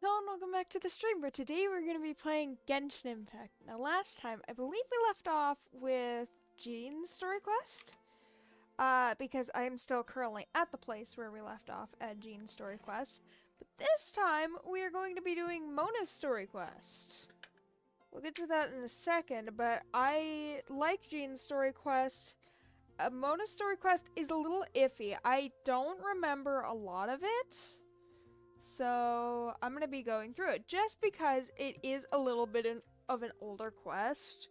Hello and welcome back to the stream, but today we're going to be playing Genshin Impact. Now last time, I believe we left off with Jean's story quest, because I am still currently at the place where we left off at Jean's story quest, but this time we are going to be doing Mona's story quest. We'll get to that in a second, but I like Jean's story quest. Mona's story quest is a little iffy. I don't remember a lot of it. So I'm going to be going through it just because it is a little bit of an older quest.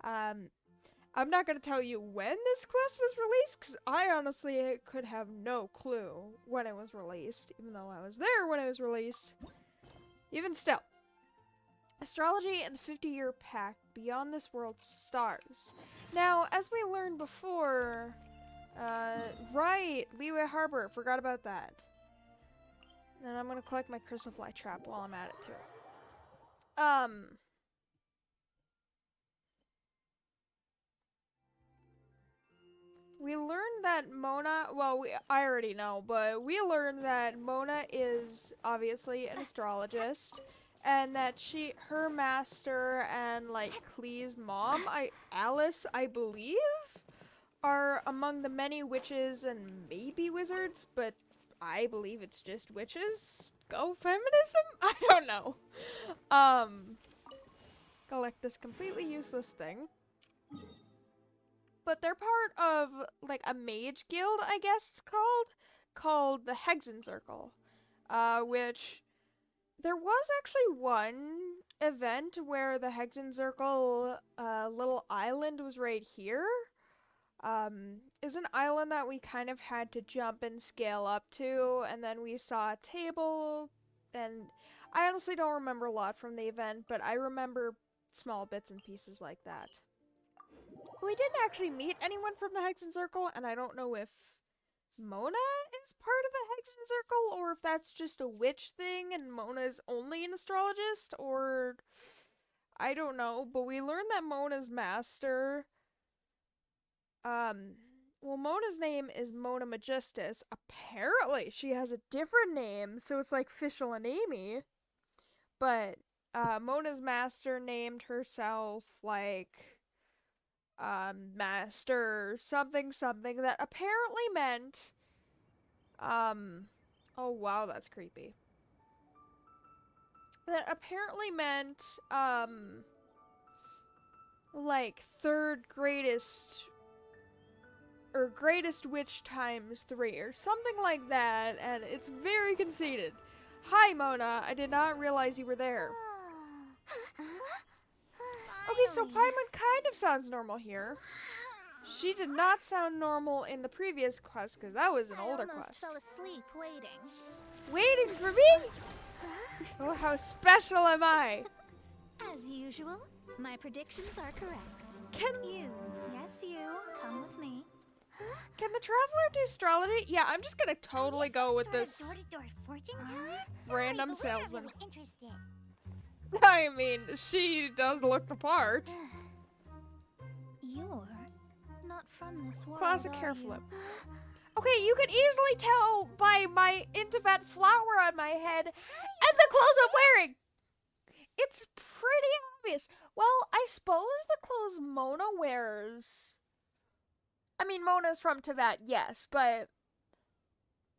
I'm not going to tell you when this quest was released because I honestly could have no clue when it was released, even though I was there when it was released. Even still. Astrology and the 50-year pact beyond this world's stars. Now, as we learned before, right, Leeway Harbor, forgot about that. And I'm gonna collect my crystal fly trap while I'm at it too. We learned that Mona, well, I already know, but we learned that Mona is obviously an astrologist, and that her master and like Klee's mom, Alice, I believe, are among the many witches and maybe wizards, but I believe it's just witches. Go feminism? I don't know. Collect this completely useless thing. But they're part of, like, a mage guild, I guess it's called the Hexen Circle. Which, there was actually one event where the Hexen Circle, little island was right here. Is an island that we kind of had to jump and scale up to, and then we saw a table, and I honestly don't remember a lot from the event, but I remember small bits and pieces like that. We didn't actually meet anyone from the Hexen Circle, and I don't know if Mona is part of the Hexen Circle, or if that's just a witch thing and Mona is only an astrologist, or I don't know, but we learned that Mona's master, well, Mona's name is Mona Magistus. Apparently, she has a different name, so it's like Fischl and Amy. But, Mona's master named herself, like, Master something something that apparently meant, oh wow, that's creepy. That apparently meant, like, third greatest or greatest witch times 3 or something like that, and it's very conceited. Hi, Mona. I did not realize you were there. Okay, so Paimon kind of sounds normal here. She did not sound normal in the previous quest because that was an older quest. I almost fell asleep waiting. Waiting for me? Oh, how special am I? As usual, my predictions are correct. Yes, you, come with me. Can the traveler do astrology? Yeah, I'm just gonna totally go with this random salesman. I mean, she does look the part. You're not from this world. Classic hair flip. Okay, you can easily tell by my Intivat flower on my head and the clothes I'm wearing. It's pretty obvious. Well, I suppose the clothes Mona wears. I mean, Mona's from Teyvat, yes, but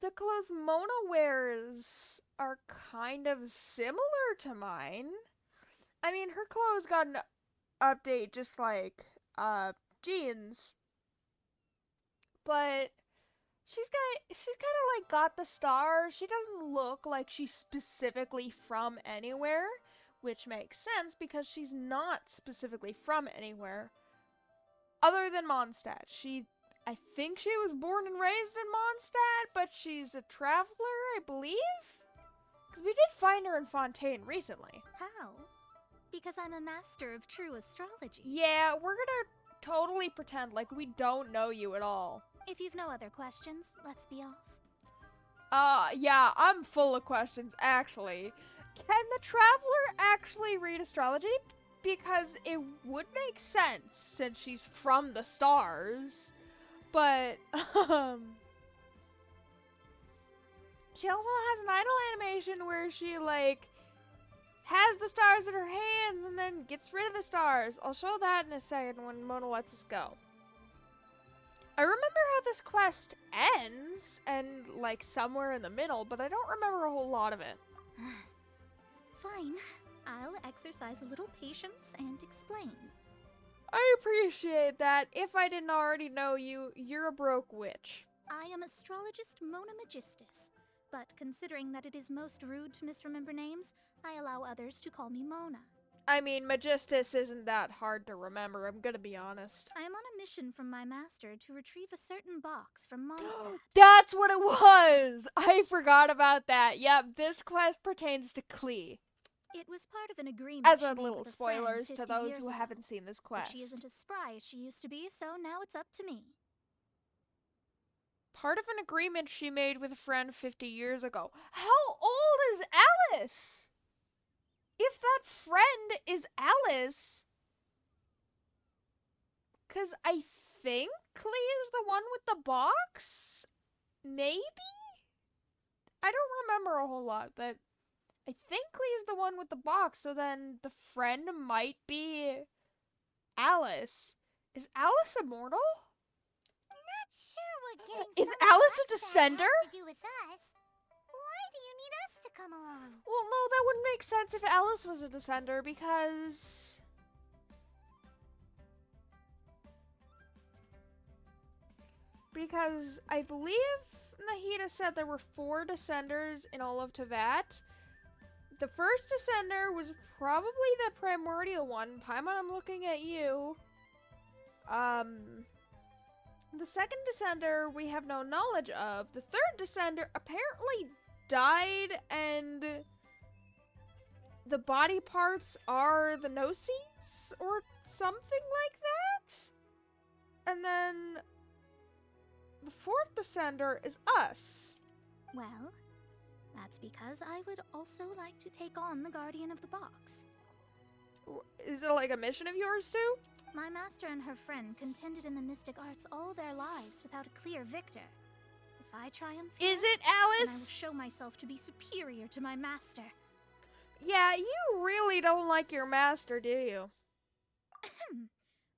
the clothes Mona wears are kind of similar to mine. I mean, her clothes got an update just like, jeans. But she's kind of like got the stars. She doesn't look like she's specifically from anywhere, which makes sense because she's not specifically from anywhere other than Mondstadt. I think she was born and raised in Mondstadt, but she's a traveler, I believe? Because we did find her in Fontaine recently. How? Because I'm a master of true astrology. Yeah, we're gonna totally pretend like we don't know you at all. If you've no other questions, let's be off. Yeah, I'm full of questions, actually. Can the traveler actually read astrology? Because it would make sense since she's from the stars. But, she also has an idol animation where she, like, has the stars in her hands and then gets rid of the stars. I'll show that in a second when Mona lets us go. I remember how this quest ends, and like somewhere in the middle, but I don't remember a whole lot of it. Fine. I'll exercise a little patience and explain. I appreciate that. If I didn't already know you, you're a broke witch. I am astrologist Mona Magistus, but considering that it is most rude to misremember names, I allow others to call me Mona. I mean, Magistus isn't that hard to remember, I'm gonna be honest. I am on a mission from my master to retrieve a certain box from Mondstadt. That's what it was! I forgot about that. Yep, this quest pertains to Klee. It was part of an agreement. As she a made little with a friend spoilers 50 to those years who ago. haven't seen this quest. But she isn't as spry as she used to be, so now it's up to me. Part of an agreement she made with a friend 50 years ago. How old is Alice? If that friend is Alice, because I think Klee is the one with the box? Maybe? I don't remember a whole lot, but I think Klee is the one with the box, so then the friend might be Alice. Is Alice immortal? Not sure what getting Is someone Alice a like that descender? has to do with us. Why do you need us to come along? Well, no, that wouldn't make sense if Alice was a descender, because I believe Nahida said there were 4 descenders in all of Tevat. The first descender was probably the primordial one. Paimon, I'm looking at you. The second descender we have no knowledge of. The third descender apparently died, and the body parts are the Gnosis or something like that. And then the fourth descender is us. Well, that's because I would also like to take on the Guardian of the Box. Is it like a mission of yours too? My master and her friend contended in the mystic arts all their lives without a clear victor. If I triumph, Is it then I will Alice? show myself to be superior to my master. Yeah, you really don't like your master, do you?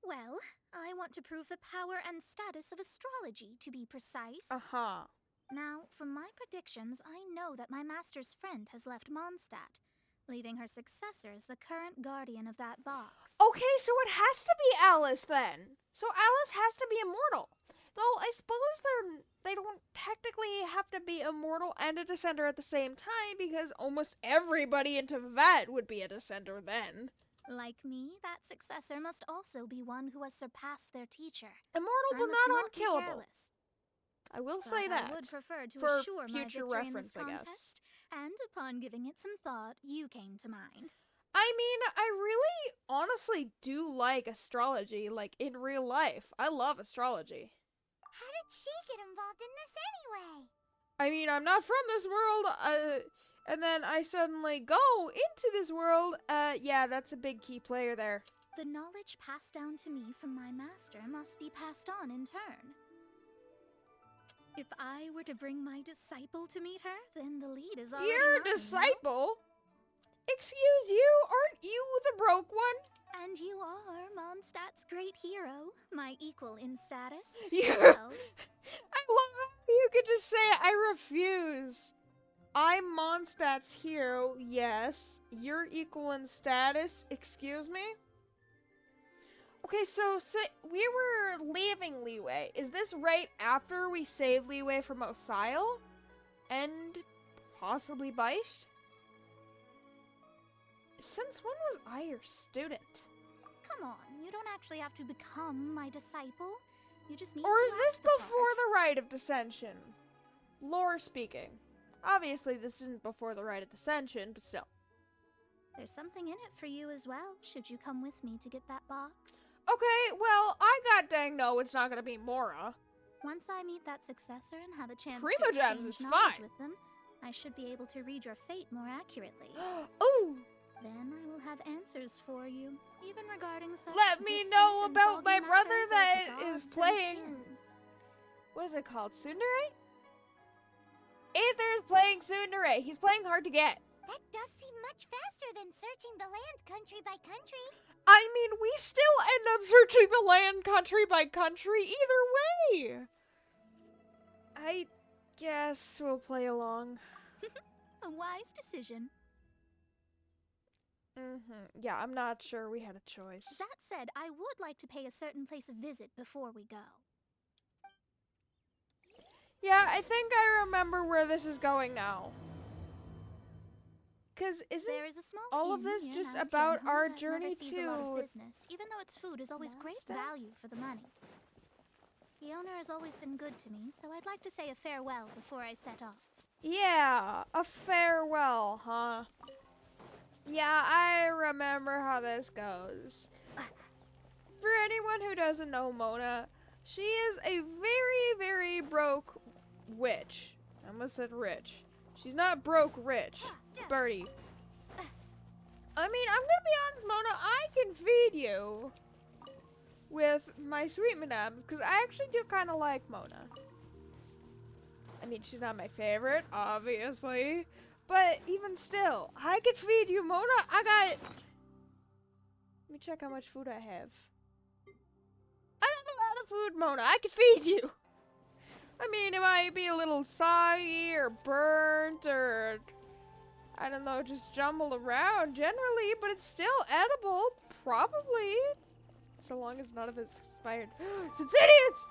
Well, I want to prove the power and status of astrology, to be precise. Uh-huh. Now, from my predictions, I know that my master's friend has left Mondstadt, leaving her successor as the current guardian of that box. Okay, so it has to be Alice then. So Alice has to be immortal. Though I suppose they don't technically have to be immortal and a descender at the same time, because almost everybody in Tevat would be a descender then. Like me, that successor must also be one who has surpassed their teacher. Immortal I but must not not be unkillable. careless. I will But say that. I would prefer to for assure future my victory reference, in this I guess. contest, and upon giving it some thought, you came to mind. I mean, I really honestly do like astrology, like in real life. I love astrology. How did she get involved in this anyway? I mean, I'm not from this world, and then I suddenly go into this world. Yeah, that's a big key player there. The knowledge passed down to me from my master must be passed on in turn. If I were to bring my disciple to meet her, then the lead is already Your mine, no? disciple? Excuse you, aren't you the broke one? And you are Mondstadt's great hero, my equal in status. You- So, I love how you could just say, I refuse. I'm Mondstadt's hero, yes. You're equal in status, excuse me? Okay, so we were leaving Leeway. Is this right after we save Leeway from Osile? And possibly Beisht? Since when was I your student? come on, you don't actually have to become my disciple. You just need Or to is this act the before part. the Rite of Dissension? Lore speaking. Obviously, this isn't before the Rite of Dissension, but still. There's something in it for you as well, should you come with me to get that box. Okay, well, I got dang no, it's not gonna be Mora. Once I meet that successor and have a chance Primogems to exchange is knowledge fine. with them, I should be able to read your fate more accurately. Ooh, Then I will have answers for you, even regarding such let me distant know and about my foggy brother matters that as the is gods playing. and kin. What is it called? Tsundere? Aether's playing Tsundere. He's playing hard to get. That does seem much faster than searching the land country by country. I mean, we still end up searching the land country by country either way. I guess we'll play along. A wise decision. Yeah, I'm not sure we had a choice. That said, I would like to pay a certain place a visit before we go. Yeah, I think I remember where this is going now. Because isn't There is a small all of inn this near just Mount about Tianhe our that journey never sees a lot of to... business, even though its food is always great Mondstadt? value for the money. The owner has always been good to me, so I'd like to say a farewell before I set off. Yeah, a farewell, huh? Yeah, I remember how this goes. For anyone who doesn't know Mona, she is a very, very broke witch. I almost said rich. She's not broke rich. Birdie. I mean, I'm gonna be honest, Mona, I can feed you with my sweet madames, because I actually do kind of like Mona. I mean, she's not my favorite, obviously, but even still, I could feed you, Mona. I got... Let me check how much food I have. I have a lot of food, Mona. I could feed you. I mean, it might be a little soggy or burnt or... I don't know, just jumbled around generally, but it's still edible, probably. So long as none of it's expired. It's insidious!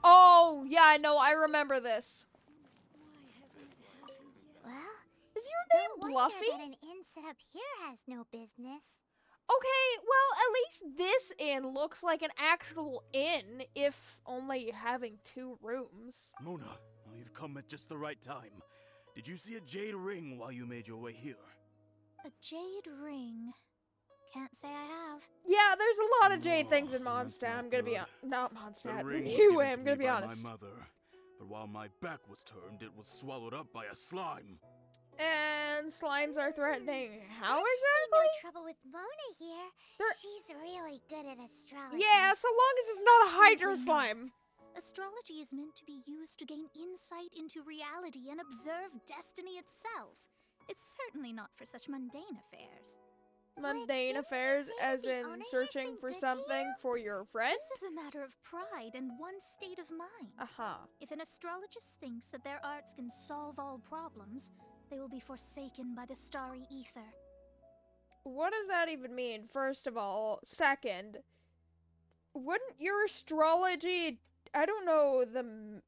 Oh, yeah, no, I remember this. Well, Is your name no wonder Bluffy? that an inn set up here has no business. Okay, well, at least this inn looks like an actual inn, if only having 2 rooms. Mona, well, you've come at just the right time. Did you see a jade ring while you made your way here? A jade ring. Can't say I have. Yeah, there's a lot of jade things in that's Mondstadt. not I'm gonna be good. not The Mondstadt. ring was Anyway, given I'm to gonna me be by honest. my mother, but while my back was turned, it was swallowed up by a slime. And slimes are threatening. How There should be exactly? no trouble with Mona here. There- She's really good at astrology. Yeah, so long as it's not a hydra Simply slime. not. Astrology is meant to be used to gain insight into reality and observe destiny itself. It's certainly not for such mundane affairs. Mundane didn't you affairs, say that as the in owner has searching been for good to something you? for your friend? This is a matter of pride and one's state of mind. Uh-huh. If an astrologist thinks that their arts can solve all problems, they will be forsaken by the starry ether. What does that even mean, first of all? Second, wouldn't your astrology, I don't know the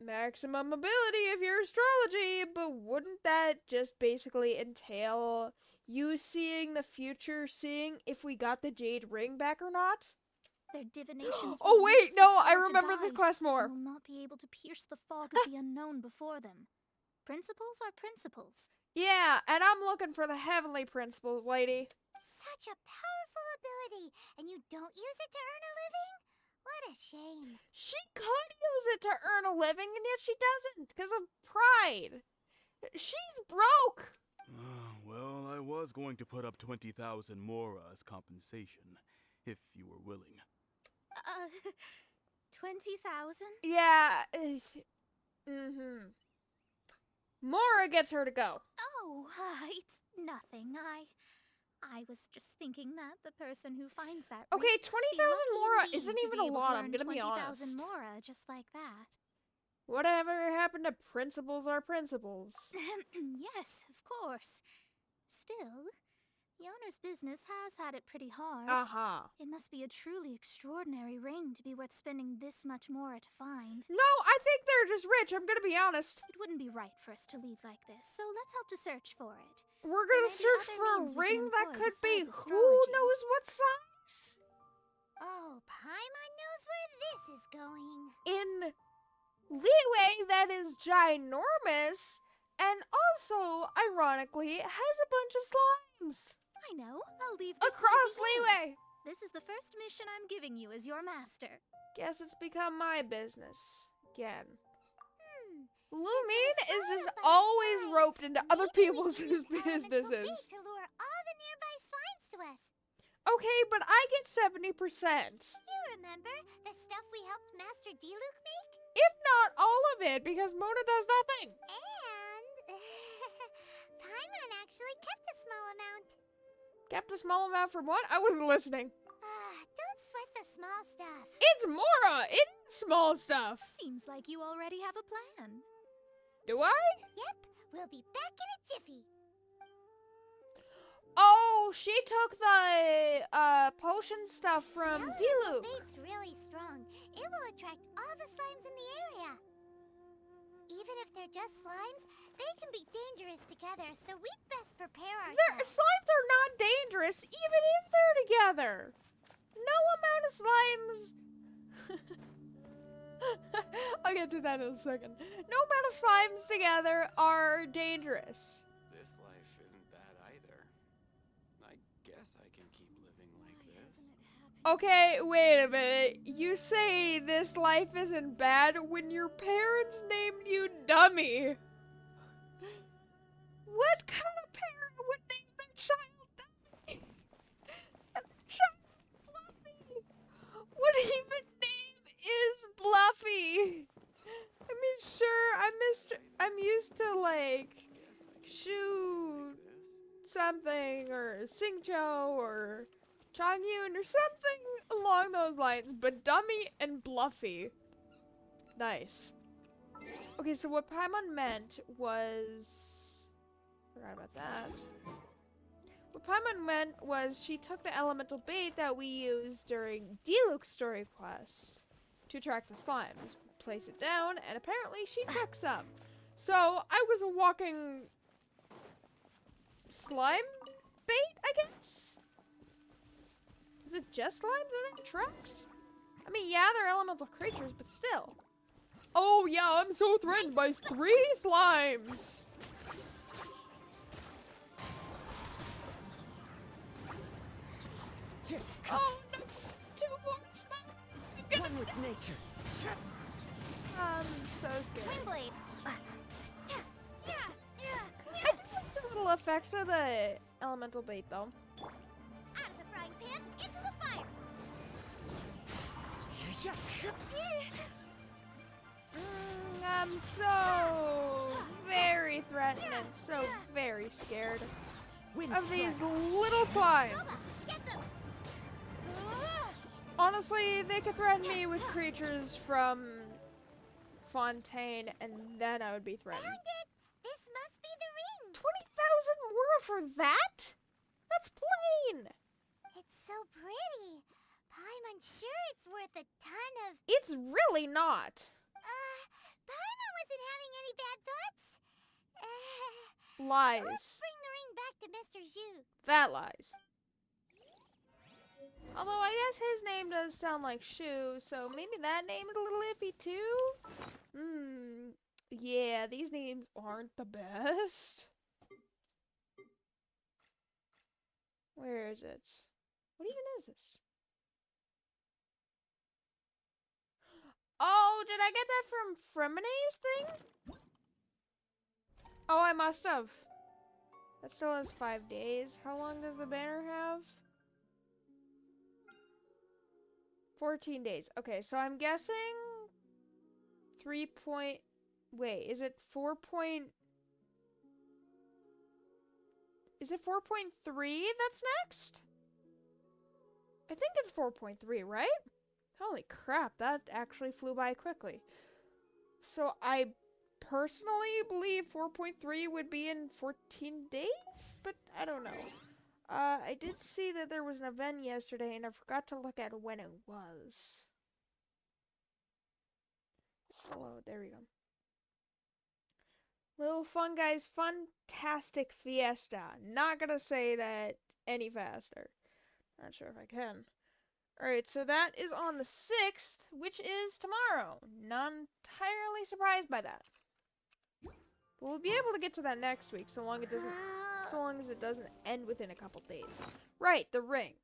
maximum ability of your astrology, but wouldn't that just basically entail you seeing the future, seeing if we got the jade ring back or not? Their divinations Oh will wait, lose the no, I power to remember this guide quest and more. will not be able to pierce the fog of the unknown before them. Principles are principles. Yeah, and I'm looking for the heavenly principles, lady. Such a powerful ability, and you don't use it to earn a living? What a shame. She could use it to earn a living, and yet she doesn't, because of pride. She's broke. Well, I was going to put up 20,000 mora as compensation, if you were willing. 20,000? Yeah. Mora gets her to go. Oh, it's nothing. I was just thinking that the person who finds that Okay, ring must be 20,000 lucky mora indeed isn't to even be a able to lot, I'm earn gonna be 20,000 honest. mora just like that. Whatever happened to principles are principles. Yes, of course. Still, the owner's business has had it pretty hard. Uh-huh. It must be a truly extraordinary ring to be worth spending this much mora to find. No, I think they're just rich, I'm gonna be honest. It wouldn't be right for us to leave like this, so let's help to search for it. We're gonna Maybe search other for a means we can ring that employ could be besides who astrology. knows what size? Oh, Paimon knows where this is going. In leeway that is ginormous, and also, ironically, has a bunch of slimes. I know. I'll leave this one Across to you. leeway. This is the first mission I'm giving you as your master. Guess it's become my business again. Since Lumine it was is just swallowed by a always slime, roped into other maybe we people's can use elemental businesses. bait to lure all the nearby slimes to us. Okay, but I get 70%. You remember the stuff we helped Master Diluc make? If not all of it, because Mona does nothing. And Paimon actually kept a small amount. Kept a small amount from what? I wasn't listening. Don't sweat the small stuff. It's Mora! It's small stuff! Seems like you already have a plan. Do I? Yep, we'll be back in a jiffy. Oh, she took the, potion stuff from The Diluc. bait's really strong. It will attract all the slimes in the area. Even if they're just slimes, they can be dangerous together, so we'd best prepare ourselves. Slimes are not dangerous, even if they're together. No amount of slimes... I'll get to that in a second. No amount of slimes together are dangerous. This life isn't bad either. I guess I can keep living like this. Okay, wait a minute. You say this life isn't bad when your parents named you Dummy. What kind of parent would name their child Dummy? And their child Fluffy? What even name is Bluffy? I mean, sure, I'm used to, like, Shu something, or Singcho, or Chongyun, or something along those lines, but Dummy and Bluffy. Nice. Okay, so what Paimon meant was... Forgot about that. What Paimon meant was she took the elemental bait that we used during Diluc's story quest to attract the slimes, place it down, and apparently she took some. So I was a walking slime bait, I guess? Is it just slime that it attracts? I mean, yeah, they're elemental creatures, but still. Oh yeah, I'm so threatened by 3 slimes! Oh no! 2 more slimes! One with nature. I'm so scared. Windblade. I do like the little effects of the elemental bait, though. Out of the frying pan, into the fire. I'm so very threatened and so very scared of these little slimes. Get them. Honestly, they could threaten me with creatures from Fontaine, and then I would be threatened. Found it. This must be the ring. 20,000 more for that? That's plain. It's so pretty. Paimon, sure it's worth a ton of... It's really not. Paimon wasn't having any bad thoughts. Let's Lies. bring the ring back to Mr. Zhu. That lies. Although I guess his name does sound like Shu, so maybe that name is a little iffy too? Yeah, these names aren't the best. Where is it? What even is this? Oh, did I get that from Fremene's thing? Oh, I must have. That still has 5 days. How long does the banner have? 14 days. Okay, so I'm guessing 3 point... Wait, is it 4 point... Is it 4.3 that's next? I think it's 4.3, right? Holy crap, that actually flew by quickly. So I personally believe 4.3 would be in 14 days? But I don't know. I did see that there was an event yesterday, and I forgot to look at when it was. Oh, there we go. Little Fun Guys Fantastic Fiesta. Not gonna say that any faster. Not sure if I can. Alright, so that is on the 6th, which is tomorrow. Not entirely surprised by that. But we'll be able to get to that next week, so long as it doesn't end within a couple days. Right, the ring.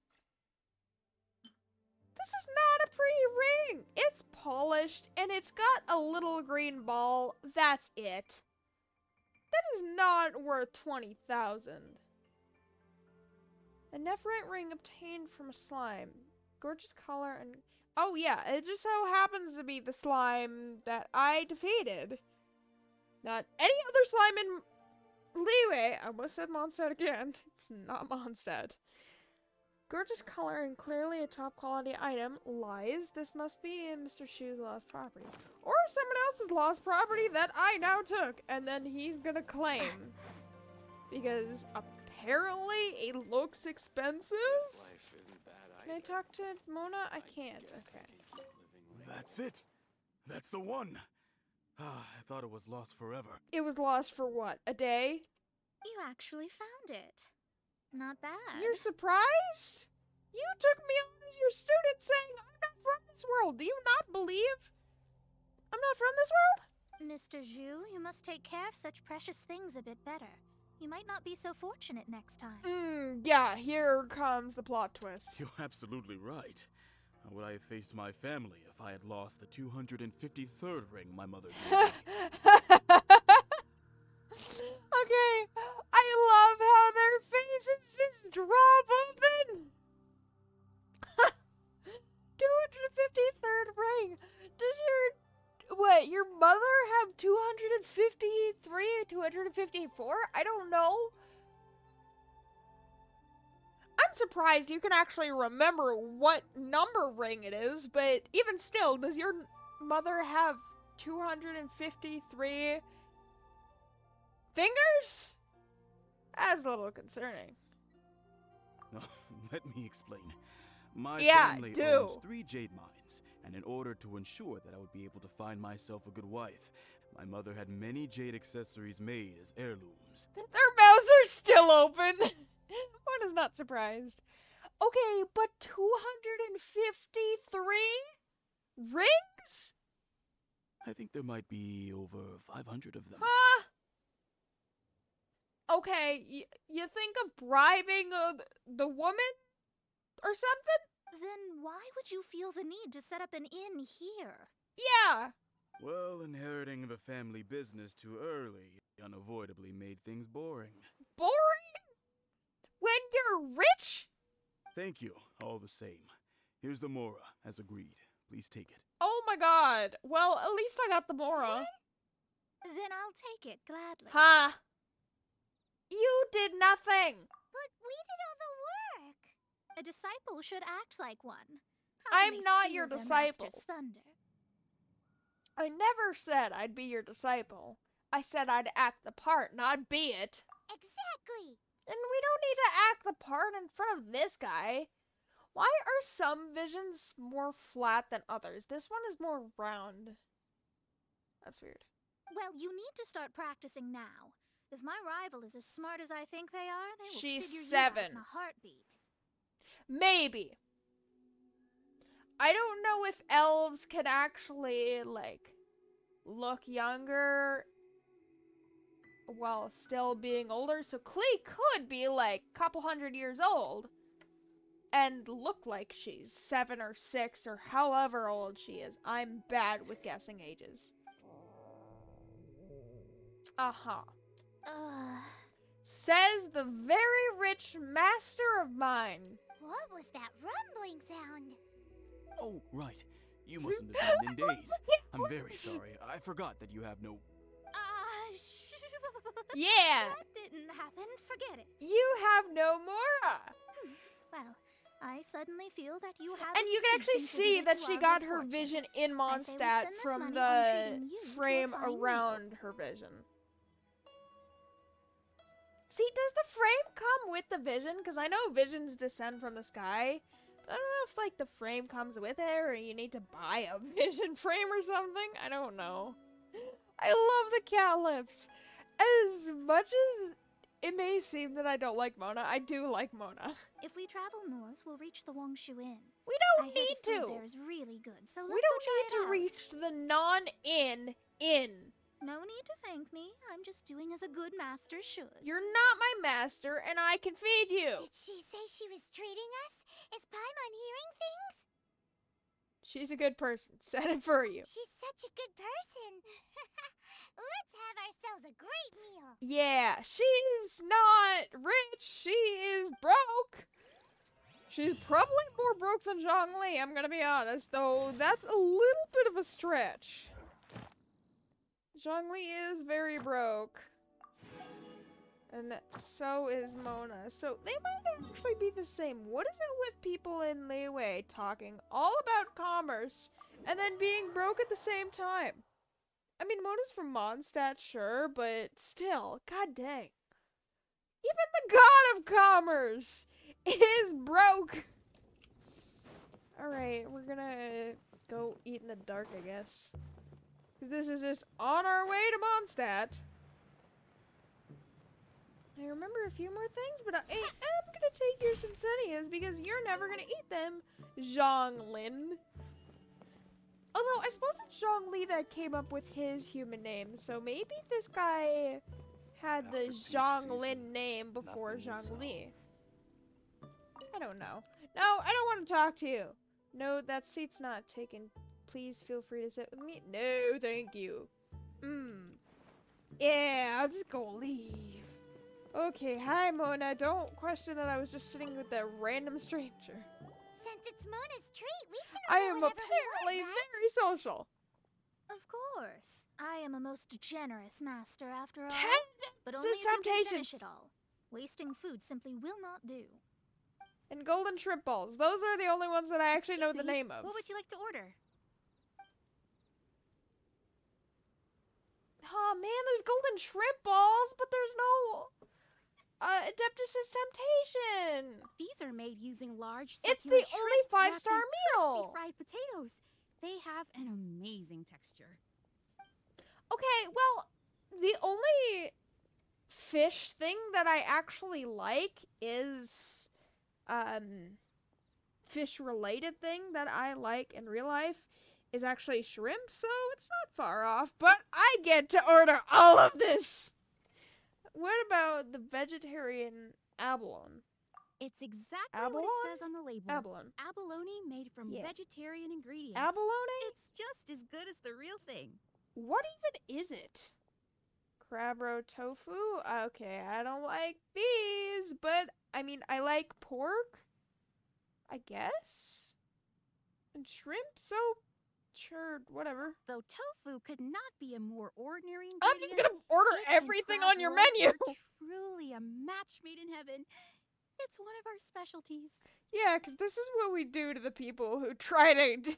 This is not a pretty ring. It's polished, and it's got a little green ball. That's it. That is not worth 20,000. A Nephite ring obtained from a slime. Gorgeous color and... Oh yeah, it just so happens to be the slime that I defeated. Not any other slime in leeway. I almost said Mondstadt again. It's not Mondstadt. Gorgeous color and clearly a top quality item. Lies. This must be in Mr. Shu's lost property. Or someone else's lost property that I now took. And then he's gonna claim. Because apparently it looks expensive. This life isn't bad Can I either. talk to Mona? I can't. guess I Okay. can keep living like That's it. That's the one. Ah, I thought it was lost forever. It was lost for what? A day? You actually found it. Not bad. You're surprised? You took me on as your student saying I'm not from this world. Do you not believe I'm not from this world? Mr. Zhu, you must take care of such precious things a bit better. You might not be so fortunate next time. Yeah, here comes the plot twist. You're absolutely right. How would I have faced my family if I had lost the 253rd ring my mother gave me? Okay, I love how their faces just drop open. 253rd ring. Does your mother have 253, 254? I don't know. I'm surprised you can actually remember what number ring it is, but even still, does your mother have 253 fingers? That's a little concerning. Let me explain. My Yeah, family do. owns 3 jade mines, and in order to ensure that I would be able to find myself a good wife, my mother had many jade accessories made as heirlooms. Their mouths are still open. One is not surprised. Okay, but 253 rings? I think there might be over 500 of them. Huh? Okay, you think of bribing the woman or something? Then why would you feel the need to set up an inn here? Yeah. Well, inheriting the family business too early unavoidably made things boring. Boring? When you're rich? Thank you, all the same. Here's the Mora, as agreed. Please take it. Oh my god. Well, at least I got the Mora. Then I'll take it gladly. Huh? You did nothing. But we did all the work. A disciple should act like one. I'm can they not steal your their disciple. master's thunder? I never said I'd be your disciple. I said I'd act the part, not be it. Exactly. And we don't need to act the part in front of this guy. Why are some visions more flat than others? This one is more round. That's weird. Well, you need to start practicing now. If my rival is as smart as I think they are, they will She's figure 7. you out in a heartbeat. Maybe. I don't know if elves can actually, like, look younger while still being older. So Klee could be, like, a couple hundred years old and look like she's 7 or 6 or however old she is. I'm bad with guessing ages. Uh-huh. Says the very rich master of mine. What was that rumbling sound? Oh, right. You mustn't have been in days. I'm very sorry. I forgot that you have no... Yeah. That didn't happen. Forget it. You have no Mora. Well, I suddenly feel that you have. And you can actually see that she got her vision in Mondstadt from the frame around her vision. See, does the frame come with the vision? Because I know visions descend from the sky. But I don't know if, like, the frame comes with it, or you need to buy a vision frame or something. I don't know. I love the cat lips. As much as it may seem that I don't like Mona, I do like Mona. If we travel north, we'll reach the Wongshu Inn. We I don't hear need the food to. there is really good, so let's We go don't try need it to out. reach the non-inn inn. No need to thank me. I'm just doing as a good master should. You're not my master, and I can feed you. Did she say she was treating us? Is Paimon hearing things? She's a good person. Said it for you. She's such a good person. Let's have ourselves a great meal. Yeah, she's not rich. She is broke. She's probably more broke than Zhongli, I'm gonna be honest, though that's a little bit of a stretch. Zhongli is very broke. And so is Mona. So they might actually be the same. What is it with people in Liyue talking all about commerce and then being broke at the same time? I mean, Mona's from Mondstadt, sure, but still, god dang. Even the god of commerce is broke. Alright, we're gonna go eat in the dark, I guess. Because this is just on our way to Mondstadt. I remember a few more things, but I am gonna take your Sincenias because you're never gonna eat them, Zhonglin. Although, I suppose it's Zhongli that came up with his human name, so maybe this guy had the Zhonglin name before Zhongli. I don't know. No, I don't want to talk to you. No, that seat's not taken. Please feel free to sit with me. No, thank you. Yeah, I'll just go leave. Okay, hi Mona. Don't question that I was just sitting with that random stranger. Since it's Mona's treat, we can I order am whatever we apparently want, right? very social. Of course. I am a most generous master after all. But This only is if you can finish temptations. it all. Wasting food simply will not do. And golden shrimp balls. Those are the only ones that I actually know the Excuse me, name of. What would you like to order? Oh man, there's golden shrimp balls, but there's no Adeptus' Temptation. These are made using large It's the succulent only shrimp wrapped 5-star in crispy meal. fried potatoes. They have an amazing texture. Okay, well, the only fish thing that I actually like is fish related thing that I like in real life is actually shrimp, so it's not far off, but I get to order all of this. What about the vegetarian abalone? It's exactly Abalone? what it says on the label. Abalone. Abalone made from Yeah. vegetarian ingredients. Abalone? It's just as good as the real thing. What even is it? Crab roe tofu? Okay, I don't like these, but I mean, I like pork, I guess? And shrimp, so sure, whatever. Though tofu could not be a more ordinary I'm ingredient. just gonna order it and everything crab on your roe menu. are truly a match made in heaven. It's one of our specialties. Yeah, because this is what we do to the people who try to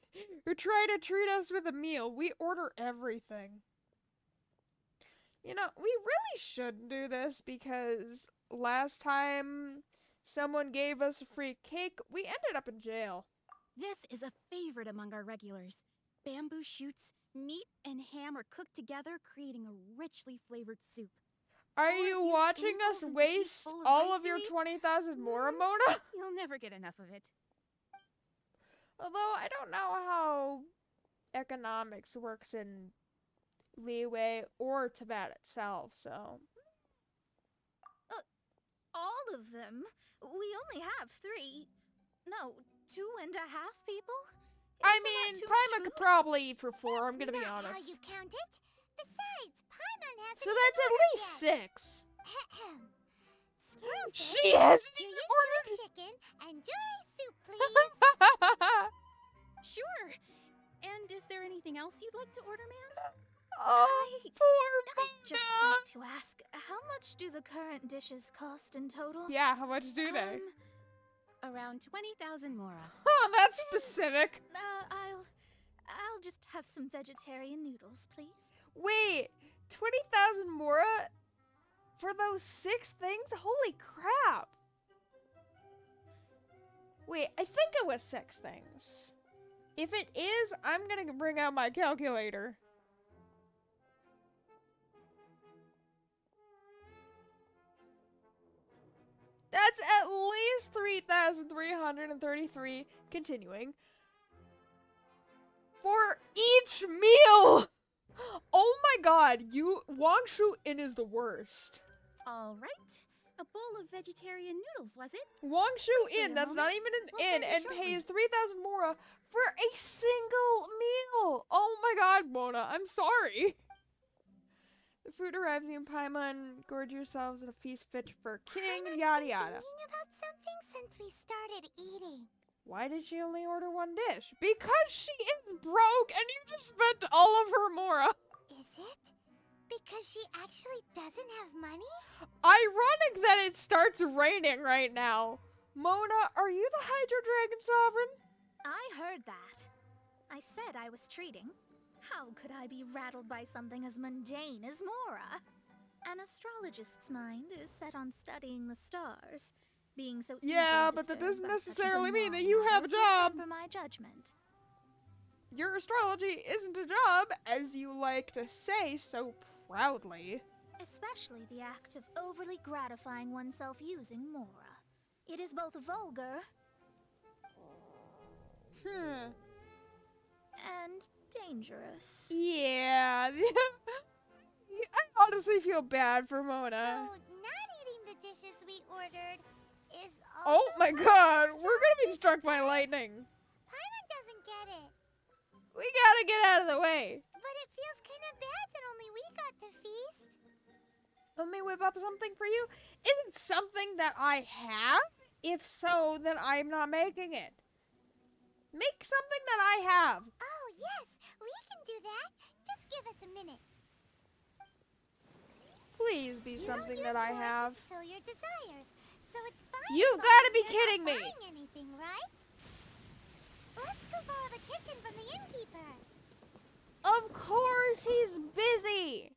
treat us with a meal. We order everything. You know, we really shouldn't do this because last time someone gave us a free cake, we ended up in jail. This is a favorite among our regulars. Bamboo shoots, meat, and ham are cooked together, creating a richly flavored soup. Are Or if you you watching spoonfuls us into waste teaspool of all rice of your you eat? 20,000 Mora, Mona? You'll never get enough of it. Although I don't know how economics works in Liyue or Tibet itself, so. All of them? We only have 3. No, 2.5 people? I Isn't that mean, too much Paimon could food? probably eat for 4, I'm That's gonna be not how honest. you count it. Besides, Paimon hasn't So even that's at ordered least yet. 6. Squirrel She fish, hasn't do even you ordered. chew chicken and jewelry soup, please? Sure. And is there anything else you'd like to order, ma'am? Oh, poor I'd just Mona. like to ask, how much do the current dishes cost in total? Yeah, how much do they? Around 20,000 Mora. Oh, that's specific. I'll just have some vegetarian noodles, please. Wait, 20,000 Mora for those 6 things? Holy crap. Wait, I think it was 6 things. If it is, I'm gonna bring out my calculator. That's at least 3,333, continuing, for each meal! Oh my god, Wangshu Inn is the worst. All right. A bowl of vegetarian noodles, was it? Wangshu Wait a Inn, that's not moment. even an We'll inn, serve you and shortly. pays 3,000 Mora for a single meal! Oh my god, Mona, I'm sorry. The food arrives in Paimon, gorge yourselves at a feast fit for a king, Paimon's yada been yada. thinking about something since we started eating. Why did she only order 1 dish? Because she is broke and you just spent all of her Mora. Is it? Because she actually doesn't have money? Ironic that it starts raining right now. Mona, are you the Hydro Dragon Sovereign? I heard that. I said I was treating. How could I be rattled by something as mundane as Mora? An astrologist's mind is set on studying the stars. Being so Yeah, easily but that disturbed doesn't by such necessarily mean that banal you have a matters would job. hamper my judgment. Your astrology isn't a job, as you like to say so proudly. Especially the act of overly gratifying oneself using Mora. It is both vulgar and dangerous. Yeah. I honestly feel bad for So, Mona. not eating the dishes we ordered is also Oh my part of god, the we're gonna be astrology struck by surprise? lightning. Paimon doesn't get it. We gotta get out of the way. But it feels kind of bad that only we got to feast. Let me whip up something for you. Isn't something that I have? If so, then I'm not making it. Make something that I have. Oh, yes, we can do that. Just give us a minute. Please be something that I have. To fulfill your desires, so it's fine. You as long gotta as be you're kidding not me. buying anything, right? Let's go borrow the kitchen from the innkeeper. Of course, he's busy.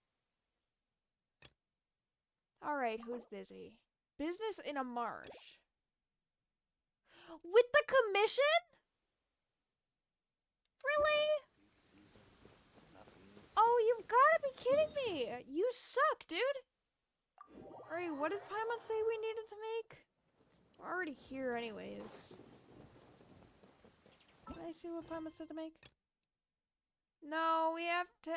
Alright, who's busy? Business in a marsh. With the commission? Really? Oh, you've gotta be kidding me. You suck, dude. Alright, what did Paimon say we needed to make? We're already here anyways. Can I see what Paimon said to make? No, we have to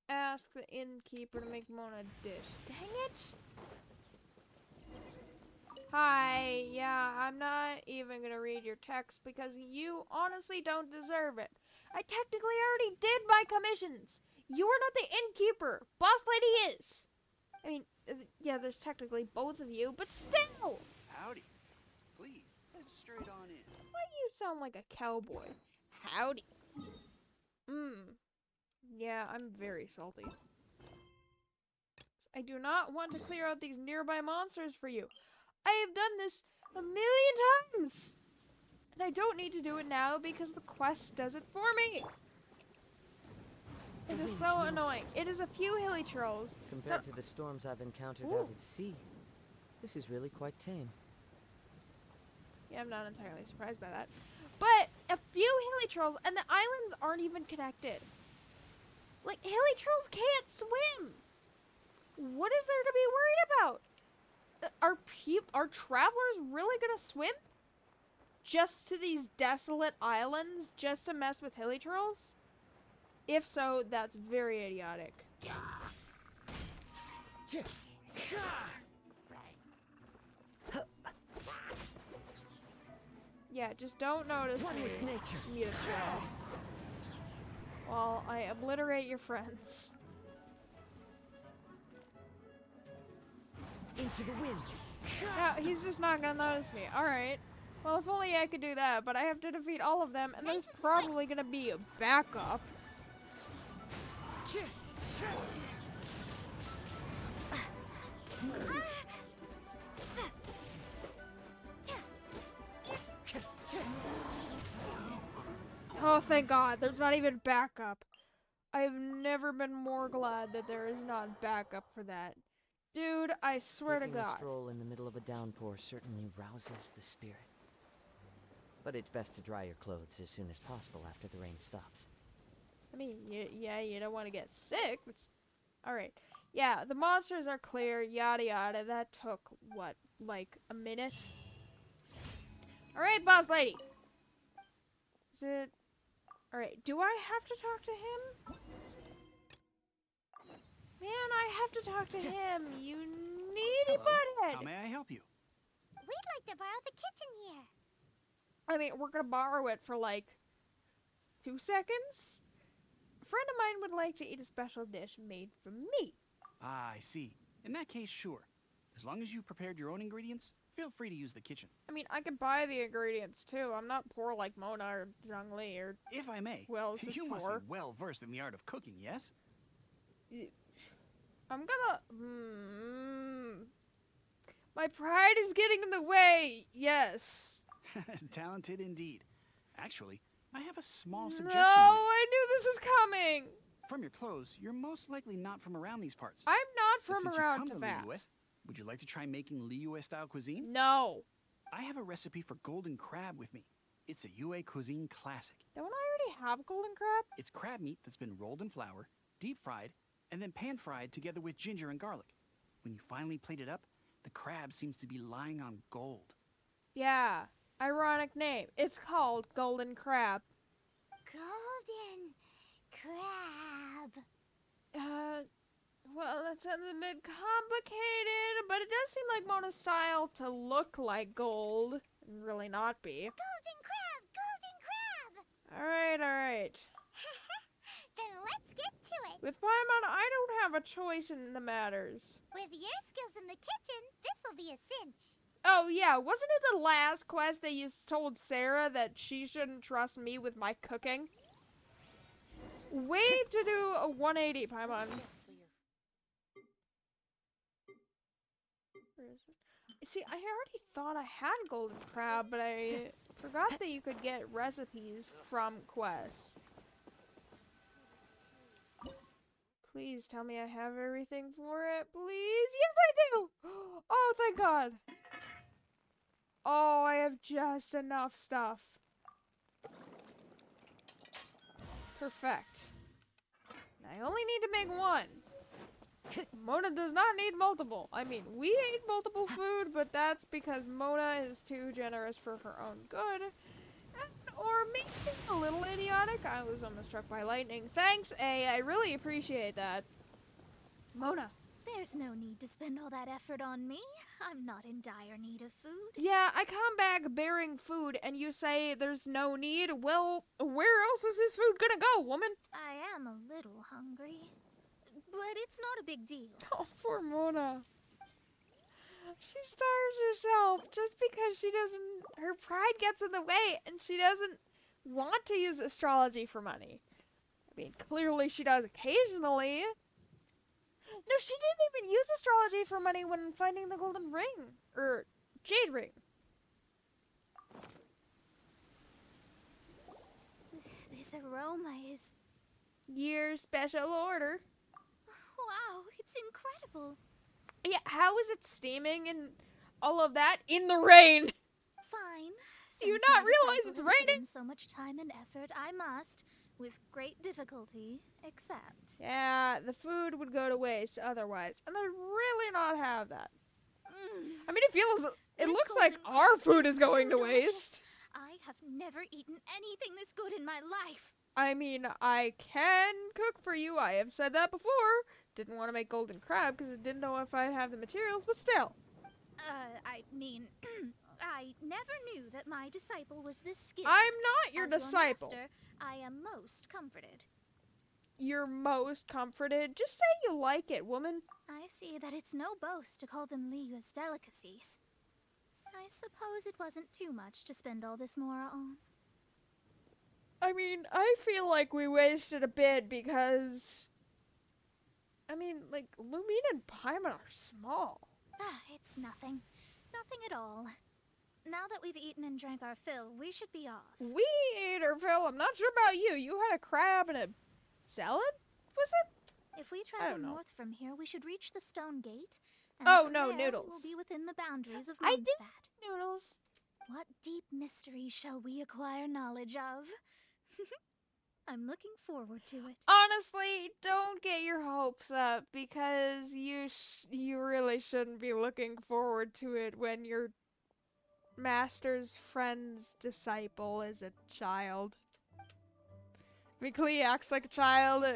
ask the innkeeper to make Mona a dish. Dang it! Hi, yeah, I'm not even gonna read your text because you honestly don't deserve it. I technically already did my commissions. You're not the innkeeper. Boss lady is. I mean, yeah, there's technically both of you, but still! Howdy. Please, head straight on in. Why do you sound like a cowboy? Howdy. Yeah, I'm very salty. I do not want to clear out these nearby monsters for you. I have done this a million times! And I don't need to do it now because the quest does it for me! It is so annoying. It is a few hilly trolls. Compared to the storms I've encountered out at sea, this is really quite tame. Yeah, I'm not entirely surprised by that. But a few hilly trolls, and the islands aren't even connected. Like, hilly trolls can't swim! What is there to be worried about? Are travelers really gonna swim? Just to these desolate islands, just to mess with hilly trolls? If so, that's very idiotic. Yeah, just don't notice me. You chill. While I obliterate your friends. Into the wind. No, he's just not gonna notice me. Alright. Well, if only I could do that, but I have to defeat all of them, and there's probably gonna be a backup. Oh, thank God, there's not even backup. I've never been more glad that there is not backup for that. Dude, I swear to Taking a God. stroll in the middle of a downpour certainly rouses the spirit. But it's best to dry your clothes as soon as possible after the rain stops. I mean, yeah, you don't want to get sick. Alright. Yeah, the monsters are clear, yada yada. That took, what, like a minute? Alright, boss lady. Is it... Alright, do I have to talk to him? Man, I have to talk to him. You needy Hello. butthead. How may I help you? We'd like to borrow the kitchen here. I mean, we're gonna borrow it for like 2 seconds. A friend of mine would like to eat a special dish made for me. Ah, I see. In that case, sure. As long as you prepared your own ingredients, feel free to use the kitchen. I mean, I can buy the ingredients too. I'm not poor like Mona or Zhongli or If I may, who else is you must be poor. well versed in the art of cooking, yes? I'm gonna... My pride is getting in the way. Yes. Talented indeed. Actually, I have a small No, suggestion to make. I knew this was coming. From your clothes, you're most likely not from around these parts. I'm not But from since around you've come to Teyvat. Liyue, would you like to try making Liyue-style cuisine? No. I have a recipe for golden crab with me. It's a Yue cuisine classic. Don't I already have golden crab? It's crab meat that's been rolled in flour, deep fried, and then pan fried together with ginger and garlic. When you finally plate it up, the crab seems to be lying on gold. Yeah. Ironic name. It's called golden crab. Golden crab. Well, that sounds a bit complicated, but it does seem like Mona's style to look like gold and really not be. Golden crab! Golden crab! Alright. Then let's get to it. With Paimon, I don't have a choice in the matters. With your skills in the kitchen, this'll be a cinch. Oh yeah, wasn't it the last quest that you told Sarah that she shouldn't trust me with my cooking? Way to do a 180, Paimon. Where is it? See, I already thought I had golden crab, but I forgot that you could get recipes from quests. Please tell me I have everything for it, please. Yes, I do! Oh, thank God. Oh, I have just enough stuff. Perfect. I only need to make one. Mona does not need multiple. I mean, we need multiple food, but that's because Mona is too generous for her own good. Or maybe a little idiotic. I was almost struck by lightning. Thanks, A. I really appreciate that. Mona. There's no need to spend all that effort on me. I'm not in dire need of food. Yeah, I come back bearing food and you say there's no need. Well, where else is this food gonna go, woman? I am a little hungry, but it's not a big deal. Oh, poor Mona. She starves herself just because she doesn't... Her pride gets in the way and she doesn't want to use astrology for money. I mean, clearly she does occasionally. No, she didn't even use astrology for money when finding the golden ring. Or jade ring. This aroma is... Your special order. Wow, it's incredible. Yeah, how is it steaming and all of that in the rain? Fine. Do you Since not my realize disciple it's has put raining? in so much time and effort, I must, with great difficulty, accept. Yeah, the food would go to waste otherwise. And I'd really not have that. I mean, it This looks like golden our crab food is is going so to delicious. waste. I have never eaten anything this good in my life. I mean, I can cook for you. I have said that before. Didn't want to make golden crab because I didn't know if I'd have the materials, but still. I mean, I never knew that my disciple was this skilled. I'm not your As disciple. master, I am most comforted. You're most comforted. Just say you like it, woman. I see that it's no boast to call them Liyue's delicacies. I suppose it wasn't too much to spend all this mora on. I mean, I feel like we wasted a bit because... I mean, like, Lumine and Paimon are small. It's nothing. Nothing at all. Now that we've eaten and drank our fill, we should be off. We ate our fill. I'm not sure about you. You had a crab and a salad? Was it? If we I travel don't know. north from here, we should reach the stone gate. And Oh, from no, there, noodles. We'll be within the boundaries of I did- Mondstadt. Noodles. What deep mysteries shall we acquire knowledge of? I'm looking forward to it. Honestly, don't get your hopes up because you really shouldn't be looking forward to it when your master's friend's disciple is a child. I mean, Klee acts like a child,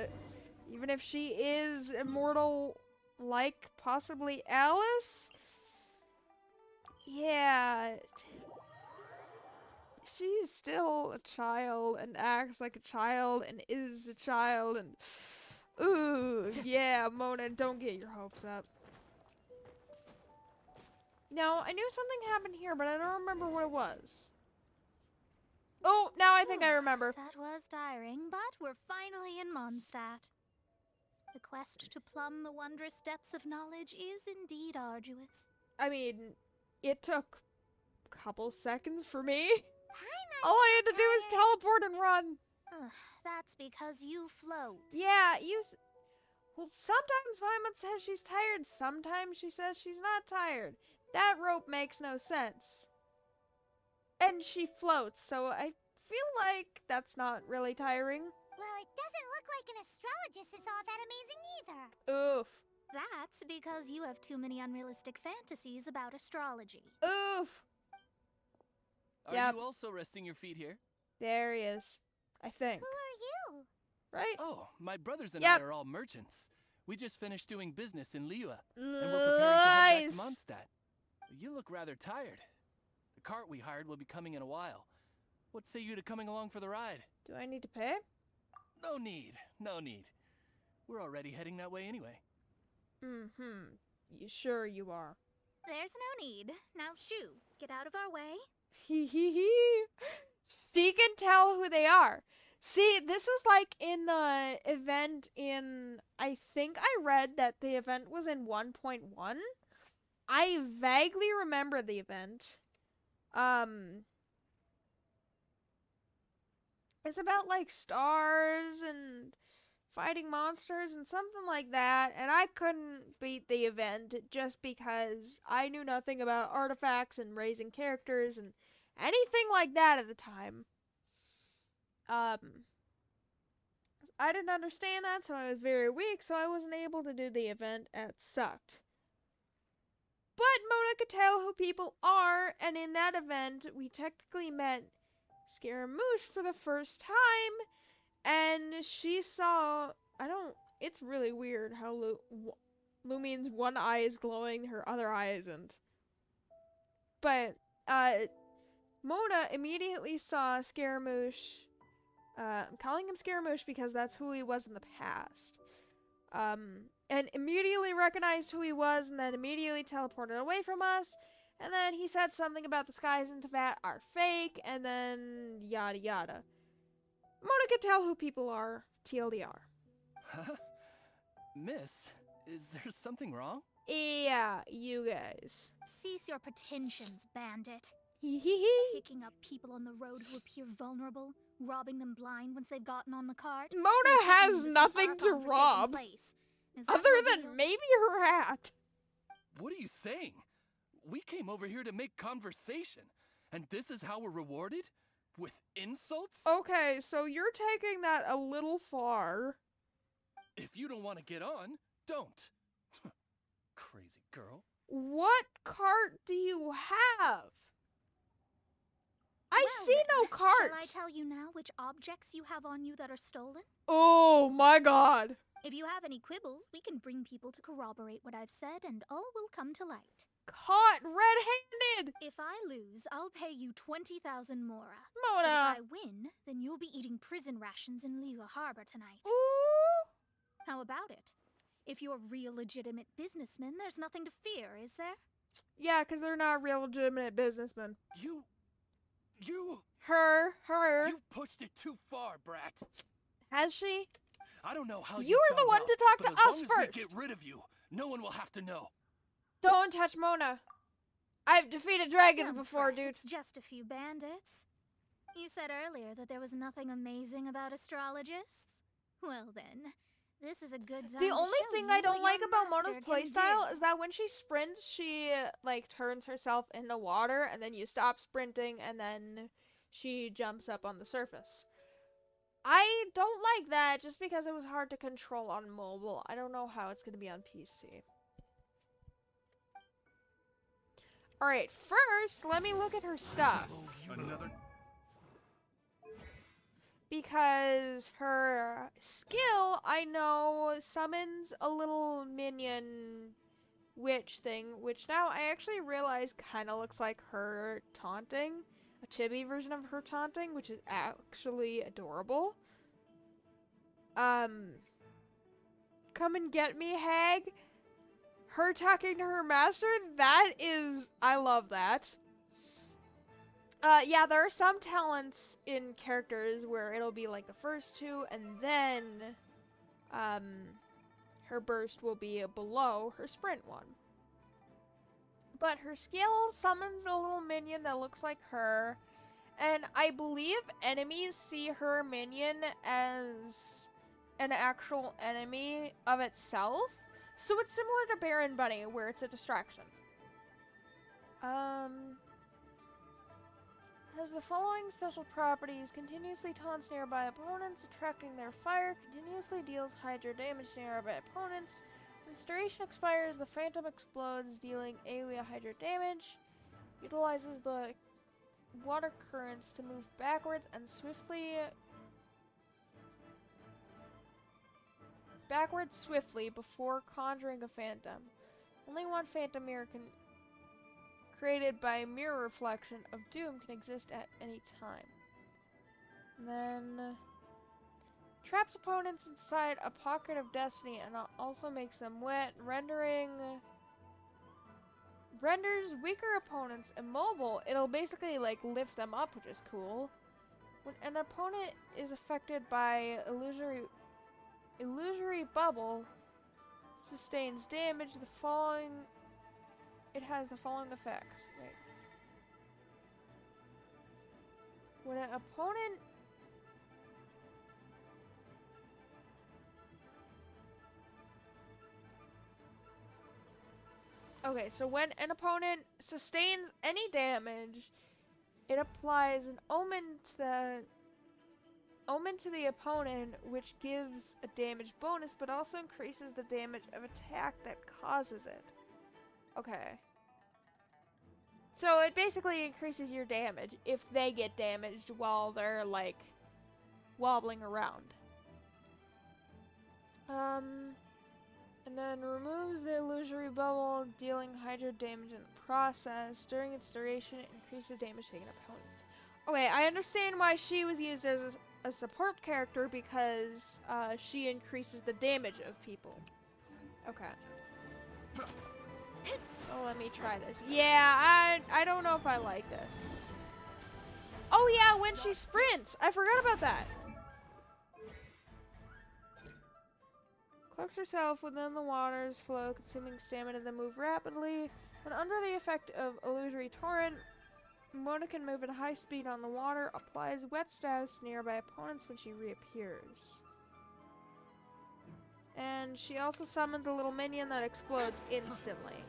even if she is immortal, like possibly Alice. Yeah. She's still a child and acts like a child and is a child and... Ooh, yeah, Mona, don't get your hopes up. No, I knew something happened here, but I don't remember what it was. Oh, now I think I remember. That was tiring, but we're finally in Mondstadt. The quest to plumb the wondrous depths of knowledge is indeed arduous. I mean, it took a couple seconds for me. Hi, All I had to do was Monster teleport and run. Ugh, that's because you float. Yeah, well, sometimes Paimon says she's tired, sometimes she says she's not tired. That rope makes no sense. And she floats, so I feel like that's not really tiring. Well, it doesn't look like an astrologist is all that amazing either. Oof. That's because you have too many unrealistic fantasies about astrology. Oof. Are Yep. you also resting your feet here? There he is. I think. Who are you? Right? Oh, my brothers and Yep. I are all merchants. We just finished doing business in Liyue, and we're preparing to head back to Mondstadt. You look rather tired. The cart we hired will be coming in a while. What say you to coming along for the ride? Do I need to pay? No need, no need. We're already heading that way anyway. Mm-hmm. You sure you are? There's no need. Now shoo, get out of our way. Hee hee hee. She can tell who they are. See, this was like in the event in, I think I read that the event was in 1.1. I vaguely remember the event. It's about like stars and fighting monsters and something like that, and I couldn't beat the event just because I knew nothing about artifacts and raising characters and anything like that at the time. I didn't understand that, so I was very weak, so I wasn't able to do the event, and it sucked. But Mona could tell who people are, and in that event, we technically met Scaramouche for the first time, and she saw, it's really weird how Lumine's one eye is glowing, her other eye isn't. But, Mona immediately saw Scaramouche. I'm calling him Scaramouche because that's who he was in the past. And immediately recognized who he was, and then immediately teleported away from us. And then he said something about the skies in Teyvat are fake, and then yada yada. Mona could tell who people are, TLDR. Huh? Miss, is there something wrong? Yeah, you guys. Cease your pretensions, bandit. Hee hee hee. Picking up people on the road who appear vulnerable, robbing them blind once they've gotten on the cart. Mona and taking has them to some nothing far to godforsaken rob, place. Is that other your than deal? maybe her hat. What are you saying? We came over here to make conversation, and this is how we're rewarded? With insults? Okay, so you're taking that a little far. If you don't want to get on, don't. Crazy girl. What cart do you have? I Well see then, no cart. Shall I tell you now which objects you have on you that are stolen? Oh my god. If you have any quibbles, we can bring people to corroborate what I've said, and all will come to light. Caught red-handed. If I lose, I'll pay you 20,000 mora. But if Mona. I win, then you'll be eating prison rations in Liyue Harbor tonight. Ooh. How about it? If you're real legitimate businessmen, there's nothing to fear, is there? Yeah, because they're not real legitimate businessmen. You Her. pushed it too far, brat. Has she? I don't know how You were the found one out, to talk but to as us long as first. we get rid of you, no one will have to know. Don't touch Mona. I've defeated dragons Don't before, fret, dude. It's just a few bandits. You said earlier that there was nothing amazing about astrologists? Well then, this is a good time The to only show thing you I don't what like your about master Mona's can playstyle do. is that when she sprints, she like turns herself into water, and then you stop sprinting, and then she jumps up on the surface. I don't like that just because it was hard to control on mobile. I don't know how it's going to be on PC. Alright, first, let me look at her stuff. Another. Because her skill, I know, summons a little minion witch thing, which now I actually realize kind of looks like her taunting. A chibi version of her taunting, which is actually adorable. Come and get me, hag. Her talking to her master, that is, I love that. Yeah, there are some talents in characters where it'll be like the first two, and then, her burst will be below her sprint one. But her skill summons a little minion that looks like her, and I believe enemies see her minion as an actual enemy of itself, so it's similar to Baron Bunny, where it's a distraction. Has the following special properties: continuously taunts nearby opponents, attracting their fire, continuously deals Hydra damage to nearby opponents. When its duration expires, the Phantom explodes, dealing AoE Hydra damage. Utilizes the water currents to move backwards swiftly before conjuring a phantom. Only one phantom mirror created by mirror reflection of doom can exist at any time. And then traps opponents inside a pocket of destiny and also makes them wet, renders weaker opponents immobile. It'll basically like lift them up, which is cool. When an opponent is affected by illusory bubble, sustains damage. It has the following effects. Wait. When an opponent Okay, so when an opponent sustains any damage, it applies an omen to the opponent, which gives a damage bonus, but also increases the damage of attack that causes it. Okay. So it basically increases your damage if they get damaged while they're, like, wobbling around. And then removes the illusory bubble, dealing Hydra damage in the process. During its duration, it increases damage taken opponents. Okay, I understand why she was used as a support character, because she increases the damage of people. Okay. So let me try this. Yeah, I don't know if I like this. Oh yeah, when she sprints! I forgot about that. Cloaks herself within the water's flow, consuming stamina to move rapidly. When under the effect of illusory torrent, Mona can move at high speed on the water, applies wet status to nearby opponents when she reappears. And she also summons a little minion that explodes instantly.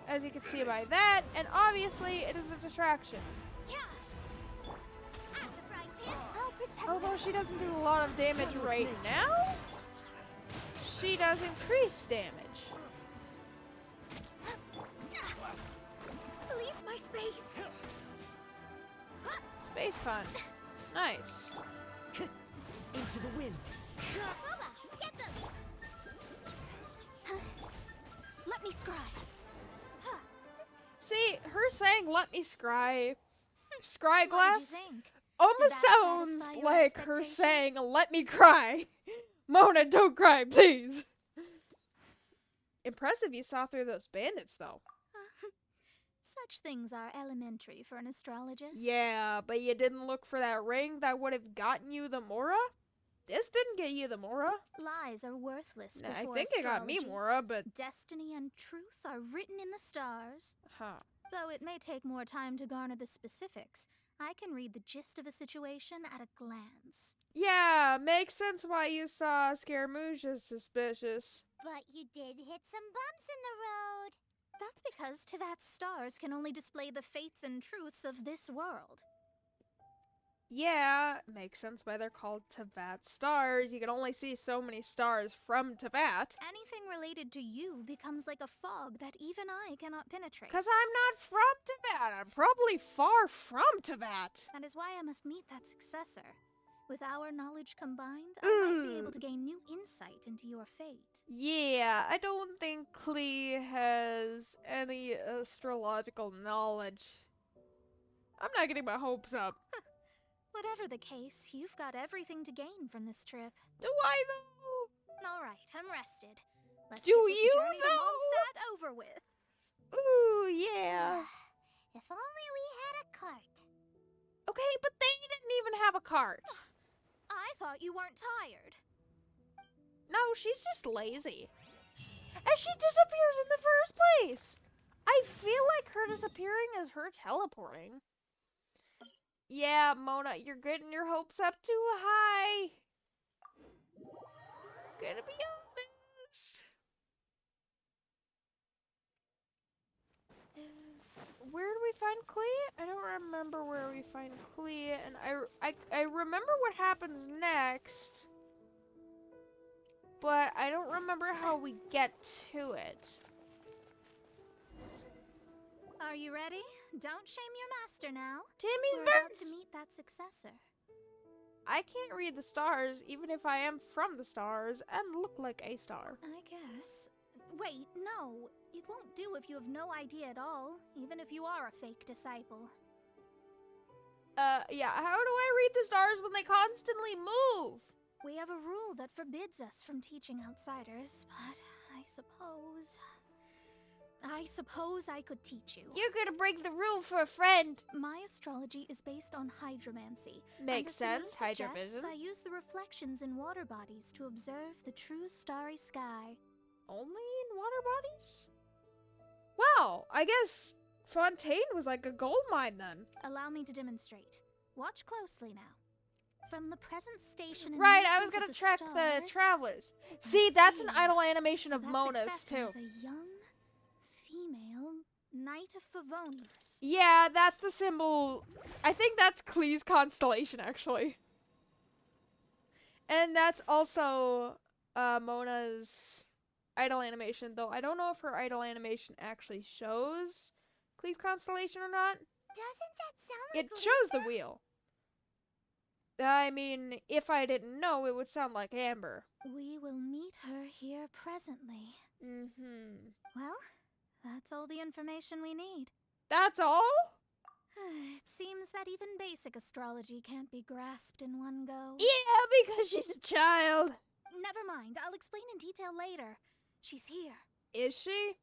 As you can see by that, and obviously it is a distraction. Although she doesn't do a lot of damage right now, she does increase damage. Leave my space. Space pun. Nice. Into the wind. Get them! Let me scry. See, her saying "let me scry" What did you glass think? almost Did that sounds satisfy your like her saying expectations? "let me cry." Mona, don't cry, please. Impressive you saw through those bandits, though. Such things are elementary for an astrologist. Yeah, but you didn't look for that ring that would have gotten you the Mora? This didn't get you the Mora. Lies are worthless Nah, I before think it got me astrology. Mora, but... Destiny and truth are written in the stars. Huh. Though it may take more time to garner the specifics, I can read the gist of a situation at a glance. Yeah, makes sense why you saw Scaramouche as suspicious. But you did hit some bumps in the road. That's because Tivat's stars can only display the fates and truths of this world. Yeah, makes sense why they're called Tevat stars. You can only see so many stars from Tevat. Anything related to you becomes like a fog that even I cannot penetrate. Because I'm not from Tevat. I'm probably far from Tevat. That is why I must meet that successor. With our knowledge combined, I might be able to gain new insight into your fate. Yeah, I don't think Klee has any astrological knowledge. I'm not getting my hopes up. Whatever the case, you've got everything to gain from this trip. Do I, though? All right, I'm rested. Let's Do get this you, journey to though? Mondstadt over with. Ooh, yeah. If only we had a cart. Okay, but they didn't even have a cart. I thought you weren't tired. No, she's just lazy. And she disappears in the first place. I feel like her disappearing is her teleporting. Yeah, Mona, you're getting your hopes up too high. Gonna be honest. Where do we find Klee? I don't remember where we find Klee, and I remember what happens next, but I don't remember how we get to it. Are you ready? Don't shame your master now. Timmy's We're about birds! to meet that successor. I can't read the stars, even if I am from the stars and look like a star. I guess. Wait, no. It won't do if you have no idea at all, even if you are a fake disciple. Yeah, how do I read the stars when they constantly move? We have a rule that forbids us from teaching outsiders, but I suppose I could teach you. You're gonna break the rule for a friend. My astrology is based on hydromancy. Makes and as sense, the name suggests, hydrovision. I use the reflections in water bodies to observe the true starry sky. Only in water bodies? Wow, I guess Fontaine was like a gold mine then. Allow me to demonstrate. Watch closely now. From the present station in Right, I was movement gonna of track the stars, travelers. I See, that's an see. idle animation So of that Mona's successor too. is a young, female Knight of Favonius. Yeah, that's the symbol. I think that's Klee's constellation, actually. And that's also Mona's idle animation, though I don't know if her idle animation actually shows Klee's constellation or not. Doesn't that sound like It shows the wheel. I mean, if I didn't know, it would sound like Amber. We will meet her here presently. Mm-hmm. Well, that's all the information we need. That's all? It seems that even basic astrology can't be grasped in one go. Yeah, because she's a child. Never mind, I'll explain in detail later. She's here. Is she?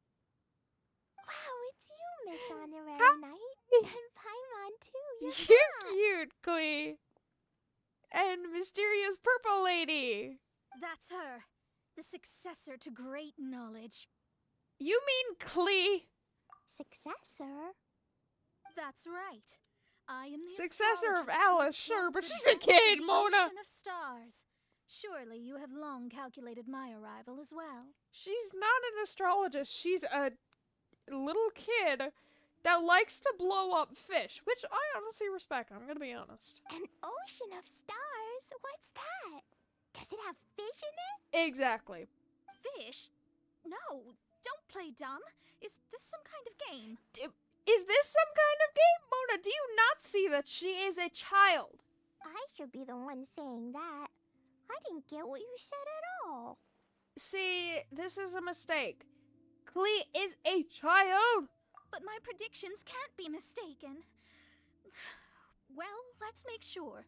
Wow, it's you, Miss Honorary Hi. Knight. And Paimon, too. You're You're cute, Klee. And mysterious purple lady. That's her. The successor to great knowledge. You mean Klee? successor. That's right. I am the Successor of astrologist who Alice, has sure, plumbed but the she's a depths kid, of the Mona. ocean of stars. Surely you have long calculated my arrival as well. She's not an astrologist. She's a little kid that likes to blow up fish, which I honestly respect. I'm gonna be honest. An ocean of stars? What's that? Does it have fish in it? Exactly. Fish? No, don't play dumb. Is this some kind of game? Is this some kind of game? Mona, do you not see that she is a child? I should be the one saying that. I didn't get what you said at all. See, this is a mistake. Klee is a child. But my predictions can't be mistaken. Well, let's make sure.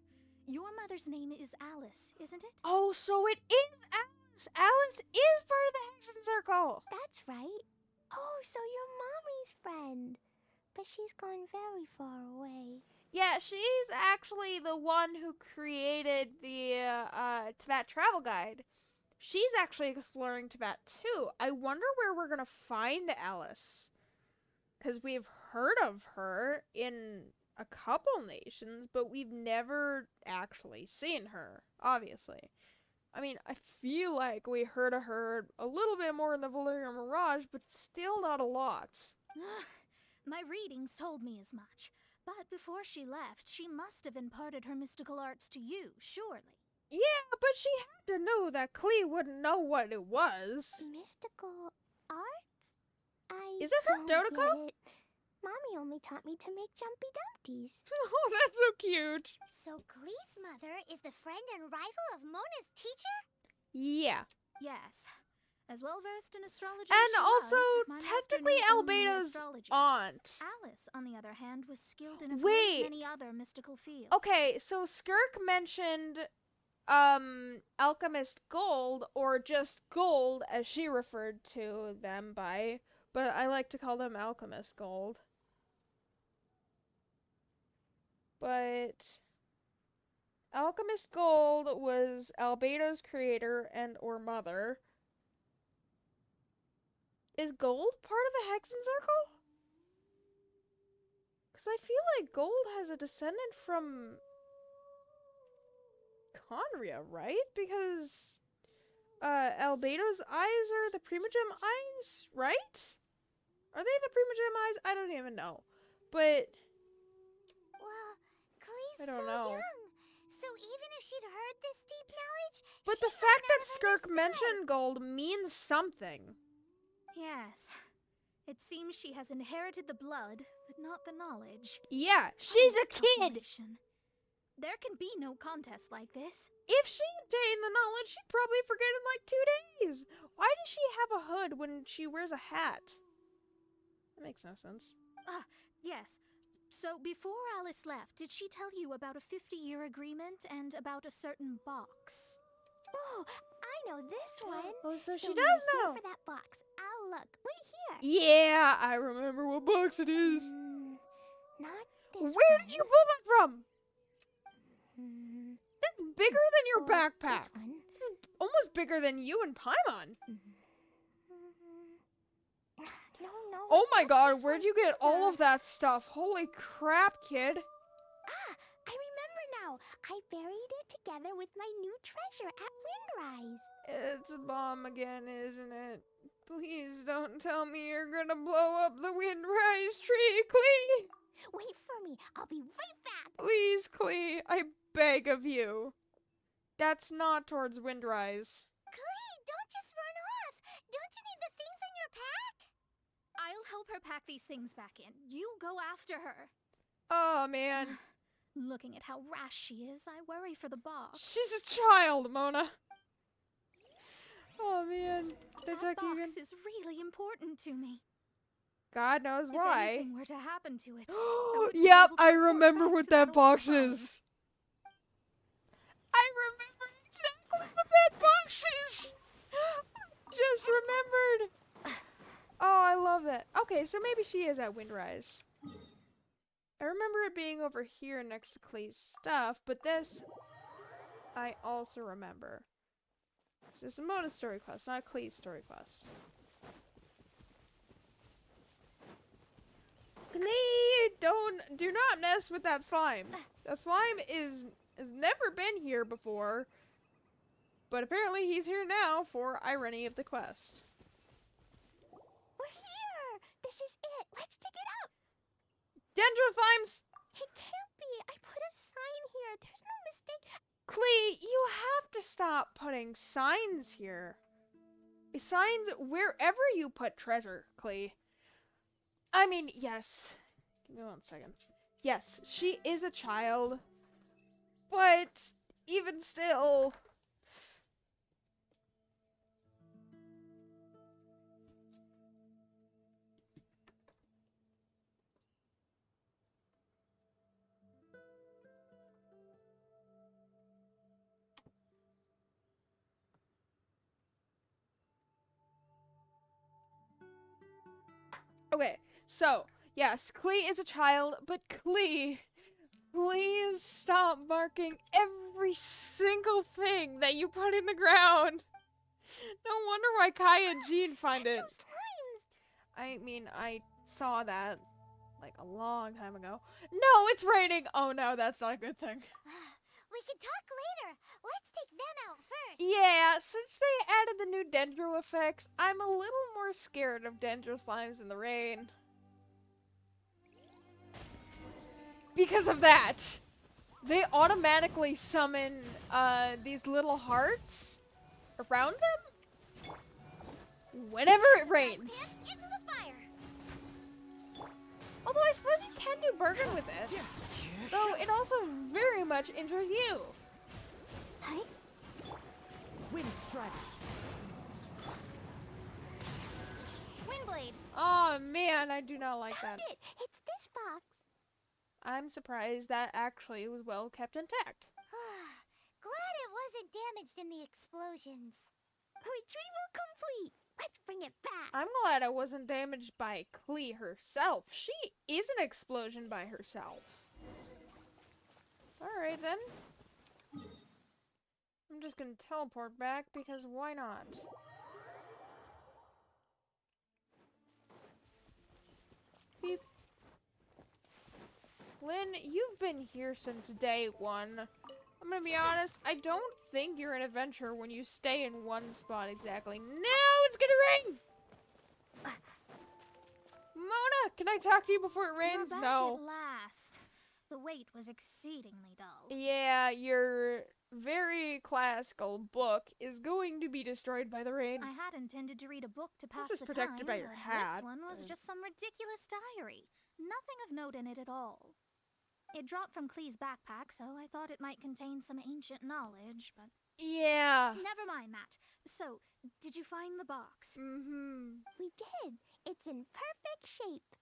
Your mother's name is Alice, isn't it? Oh, so it is Alice. Alice is part of the Hexen Circle. That's right. Oh, so you're Mommy's friend. But she's gone very far away. Yeah, she's actually the one who created the Tibet travel guide. She's actually exploring Tibet too. I wonder where we're gonna find Alice. Because we've heard of her in a couple nations, but we've never actually seen her, obviously. I mean, I feel like we heard of her a little bit more in the Valyrian Mirage, but still not a lot. My readings told me as much. But before she left, she must have imparted her mystical arts to you, surely. Yeah, but she had to know that Klee wouldn't know what it was. Mystical arts? Is it her don't Dodoko? get it. Mommy only taught me to make jumpy dumpties. Oh, that's so cute. So Glee's mother is the friend and rival of Mona's teacher? Yeah. Yes. As well versed in astrology as And she also, was, my master technically, knew only Albeda's astrology. aunt. Alice, on the other hand, was skilled in a Wait. great many other mystical fields. Okay, so Skirk mentioned Alchemist Gold, or just Gold, as she referred to them by, but I like to call them Alchemist Gold. But Alchemist Gold was Albedo's creator and or mother. Is Gold part of the Hexen Circle? Because I feel like Gold has a descendant from Conria, right? Because Albedo's eyes are the Primogem eyes, right? Are they the Primogem eyes? I don't even know. But Well, Klee's I don't so know. young. So even if she'd heard this deep knowledge, But she the fact might that not have Skirk understood. mentioned Gold means something. Yes. It seems she has inherited the blood, but not the knowledge. Yeah, she's a kid. Calculation. There can be no contest like this. If she obtained the knowledge, she'd probably forget in like 2 days. Why does she have a hood when she wears a hat? That makes no sense. Yes. So before Alice left, did she tell you about a 50-year agreement and about a certain box? Oh, I know this one. Oh, so she when does you're know. here for that box. I'll look right here. Yeah, I remember what box it is. Not this Where one. did you pull that from? Mm, That's bigger than your or backpack. This one. Almost bigger than you and Paimon. No, no. Oh it's my not god, this where'd one you get all either. of that stuff? Holy crap, kid. Ah, I remember now. I buried it together with my new treasure at Windrise. It's a bomb again, isn't it? Please don't tell me you're gonna blow up the Windrise tree, Klee! Wait for me. I'll be right back. Please, Klee, I beg of you. That's not towards Windrise. Klee, don't just run off. Don't you need the things in your pack? I'll help her pack these things back in. You go after her. Oh, man. Looking at how rash she is, I worry for the box. She's a child, Mona. Oh, man. They That talk to you box again? is really important to me. God knows If why. anything were to happen to it, I wouldn't be Yep, able to I port remember back what to that box old world. is. I remember exactly what that box is. I just remembered. Oh, I love that. Okay, so maybe she is at Windrise. I remember it being over here next to Klee's stuff, but this I also remember. This is a Mona's story quest, not a Klee's story quest. Klee, do not mess with that slime. That slime has never been here before, but apparently he's here now for irony of the quest. We're here. This is it. Let's dig it up. Dendro slimes! It can't be. I put a sign here. There's no mistake. Klee, you have to stop putting signs here. Signs wherever you put treasure, Klee. I mean, yes. Give me 1 second. Yes, she is a child. But even still. Okay, so, yes, Klee is a child, but Klee, please stop marking every single thing that you put in the ground. No wonder why Kai and Jean find it. Those slimes. I mean, I saw that, like, a long time ago. No, it's raining! Oh no, that's not a good thing. We can talk later. Let's take them out first. Yeah, since they added the new Dendro effects, I'm a little more scared of Dendro slimes in the rain. Because of that, they automatically summon these little hearts around them whenever it rains. Into the fire. Although I suppose you can do burden with it. Though it also very much injures you. Hi. Wind strike. Windblade. Oh man, I do not like Found that. it. It's this box. I'm surprised that actually was well kept intact. Glad it wasn't damaged in the explosions. Retrieval complete. Let's bring it back. I'm glad it wasn't damaged by Klee herself. She is an explosion by herself. Alright then. I'm just gonna teleport back because why not? Beep. Lynn, you've been here since day one. I'm gonna be honest, I don't think you're an adventurer when you stay in one spot exactly. No, it's gonna rain! Mona, can I talk to you before it rains? You're back No. at last. The wait was exceedingly dull. Yeah, your very classical book is going to be destroyed by the rain. I had intended to read a book to pass This is the protected time, by your but hat. this one was just some ridiculous diary. Nothing of note in it at all. It dropped from Clee's backpack, so I thought it might contain some ancient knowledge, but... Yeah. Never mind that. So, did you find the box? Mm-hmm. We did. It's in perfect shape.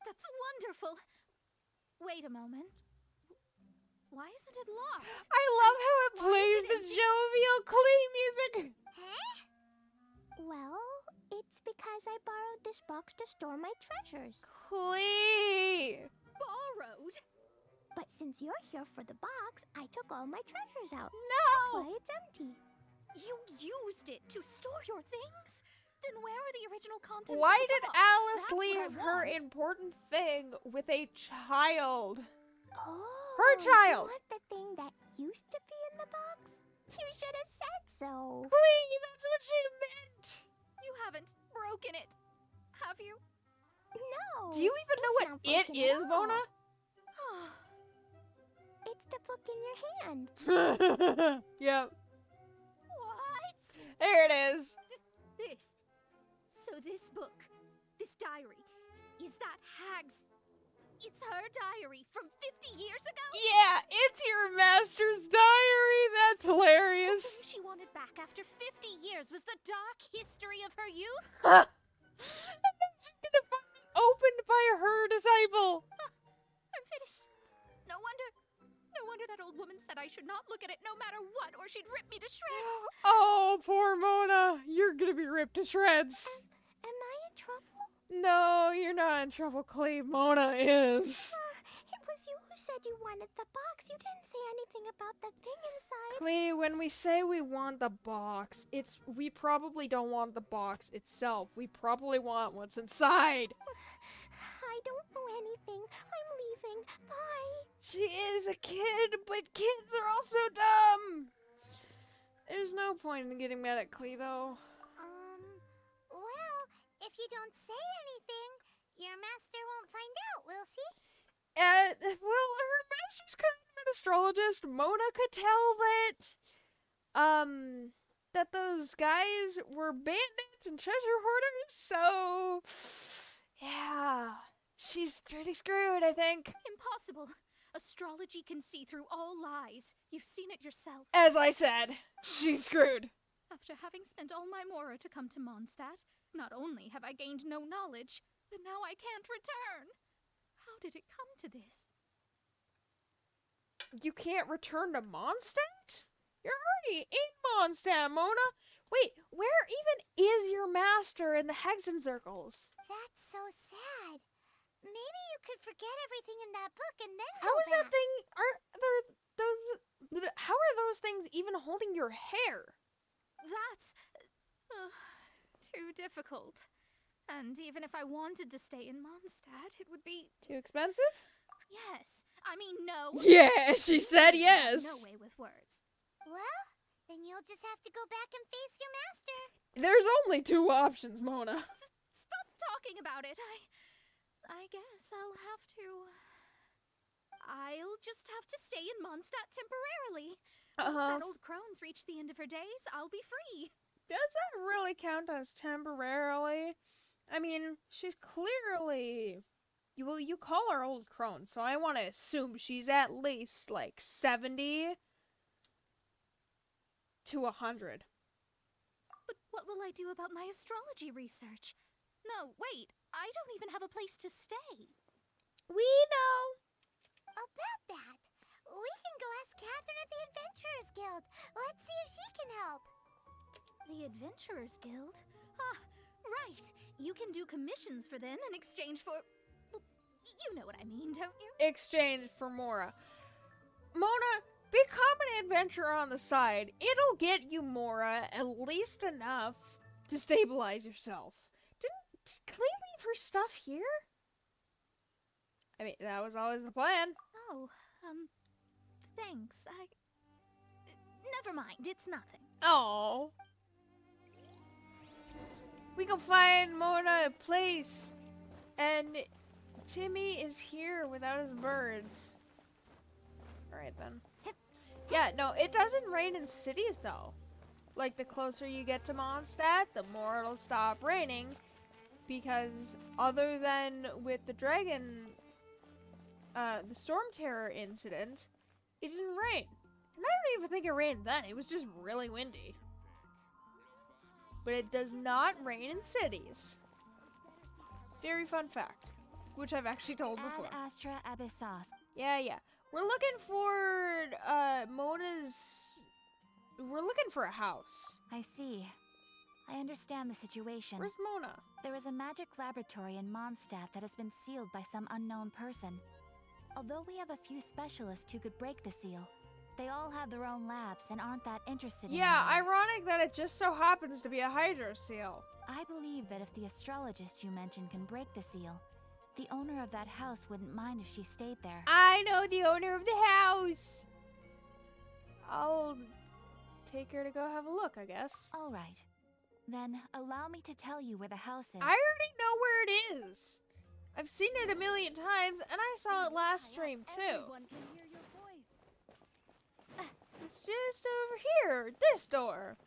That's wonderful. Wait a moment. Why isn't it locked? I love how it Why plays is it the in- jovial Clee music. Huh? Well, it's because I borrowed this box to store my treasures. Clee. Borrowed? But since you're here for the box, I took all my treasures out. No. That's why it's empty. You used it to store your things? Then where are the original contents Why of the did box? Alice That's what I leave her want. important thing with a child? Oh, Her child. You want the thing that used to be in the box? You should have said so. Clee, that's what she meant. You haven't broken it, have you? No. Do you even know it's what not it broken at is, all. Mona? It's the book in your hand. Yep. What? There it is. This. So this book, this diary, is that Hag's? It's her diary from 50 years ago? Yeah, it's your master's diary. That's The hilarious. thing she wanted back after 50 years was the dark history of her youth? And then she's gonna find it opened by her disciple. I'm finished. No wonder that old woman said I should not look at it no matter what, or she'd rip me to shreds. Oh, poor Mona. You're gonna be ripped to shreds. Am I in trouble? No, you're not in trouble, Clee. Mona is. It was you who said you wanted the box. You didn't say anything about the thing inside. Clee, when we say we want the box, we probably don't want the box itself. We probably want what's inside. I don't know anything. I'm leaving. Bye. She is a kid, but kids are also dumb. There's no point in getting mad at Clee, though. Well, if you don't say anything, your master won't find out, will she? Well, her master's kind of an astrologist. Mona could tell that those guys were bandits and treasure hoarders, so yeah, she's pretty screwed, I think. Impossible. Astrology can see through all lies. You've seen it yourself. As I said, she's screwed. After having spent all my mora to come to Mondstadt, not only have I gained no knowledge, but now I can't return. How did it come to this? You can't return to Mondstadt? You're already in Mondstadt, Mona. Wait, where even is your master in the Hexen circles? That's so sad. Maybe you could forget everything in that book and then How go is that back. thing? How are those things even holding your hair? That's too difficult. And even if I wanted to stay in Mondstadt, it would be... Too expensive? Yes. I mean, no. Yeah, she said yes. No way with words. Well, then you'll just have to go back and face your master. There's only two options, Mona. Stop talking about it. I guess I'll just have to stay in Mondstadt temporarily. Once that old crone's reached the end of her days, I'll be free. Does that really count as temporarily? I mean, she's clearly... You call her old crone, so I want to assume she's at least, like, 70 to 100. But what will I do about my astrology research? No, wait. I don't even have a place to stay. We know. About that, we can go ask Catherine at the Adventurers Guild. Let's see if she can help. The Adventurers Guild? Ah, right. You can do commissions for them in exchange for... Well, you know what I mean, don't you? Exchange for Mora. Mona, become an adventurer on the side. It'll get you, Mora, at least enough to stabilize yourself. Did Clay leave her stuff here? I mean, that was always the plan. Oh, thanks. Never mind, it's nothing. Oh. We can find Mona a place. And Timmy is here without his birds. Alright then. Yeah, no, it doesn't rain in cities though. Like, the closer you get to Mondstadt, the more it'll stop raining. Because other than with the dragon, the Storm Terror incident, it didn't rain. And I don't even think it rained then. It was just really windy. But it does not rain in cities. Very fun fact, which I've actually told before. Ad Astra Abyssos. Yeah. We're looking for We're looking for a house. I see. I understand the situation. Where's Mona? There is a magic laboratory in Mondstadt that has been sealed by some unknown person. Although we have a few specialists who could break the seal, they all have their own labs and aren't that interested in Yeah, it. ironic that it just so happens to be a Hydro seal. I believe that if the astrologist you mentioned can break the seal, the owner of that house wouldn't mind if she stayed there. I know the owner of the house. I'll take her to go have a look, I guess. All right. Then allow me to tell you where the house is. I already know where it is. I've seen it a million times, and I saw it last stream too. Everyone can hear your voice. It's just over here, this door.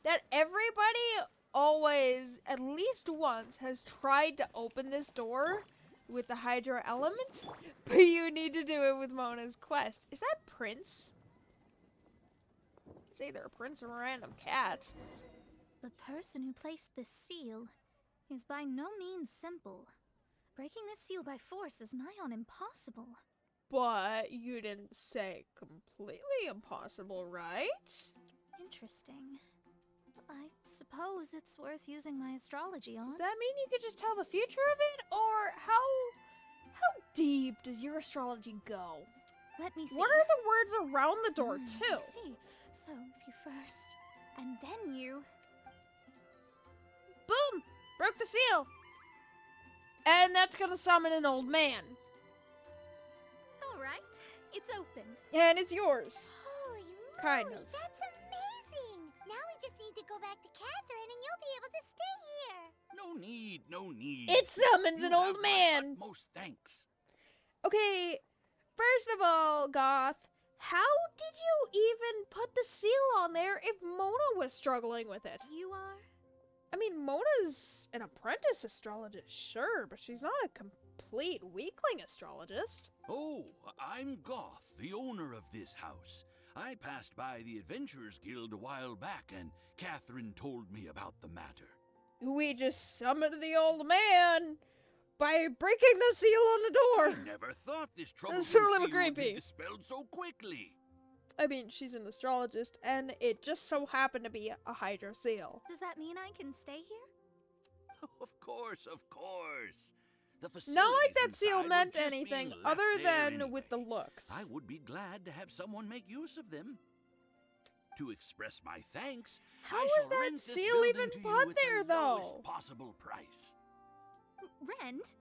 That everybody always, at least once, has tried to open this door with the Hydro element, but you need to do it with Mona's quest. Is that Prince? It's either a prince or a random cat. The person who placed this seal is by no means simple. Breaking this seal by force is nigh on impossible. But you didn't say completely impossible, right? Interesting. I suppose it's worth using my astrology on. Does that mean you could just tell the future of it? Or how deep does your astrology go? Let me see. What are the words around the door, too? I see. So, if you first, and then you... Boom! Broke the seal! And that's gonna summon an old man. Alright, it's open. And it's yours. Holy moly, Kind of. that's amazing! Now we just need to go back to Catherine and you'll be able to stay here. No need. It summons You an old have my man! utmost thanks. Okay, first of all, Goth, how did you even put the seal on there if Mona was struggling with it? You are? I mean, Mona's an apprentice astrologist, sure, but she's not a complete weakling astrologist. Oh, I'm Goth, the owner of this house. I passed by the Adventurers Guild a while back, and Catherine told me about the matter. We just summoned the old man by breaking the seal on the door. I never thought this trouble That's a little would be creepy. dispelled so quickly. I mean, she's an astrologist, and it just so happened to be a Hydro seal. Does that mean I can stay here? Of course. The Not like facilities that seal inside were meant just anything being left other there than with the anyway. looks. I would be glad to have someone make use of them. To express my thanks, How I was shall that rent this seal building even to you put at there, the though? lowest possible price. Rent?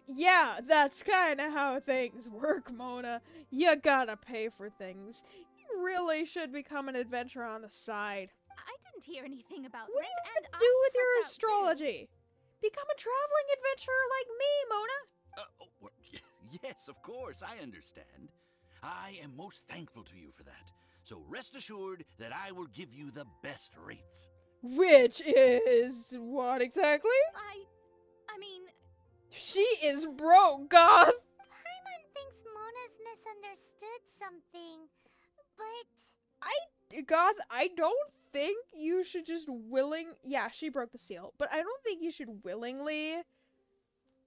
Yeah, that's kind of how things work, Mona. You gotta pay for things. You really should become an adventurer on the side. I didn't hear anything about What rent, do you and have to do with I your helped out, too. astrology? Become a traveling adventurer like me, Mona. Yes, of course, I understand. I am most thankful to you for that. So rest assured that I will give you the best rates. Which is what exactly? I mean, She is broke, Goth. Paimon thinks Mona's misunderstood something, but... Goth, I don't think you should just yeah, she broke the seal, but I don't think you should willingly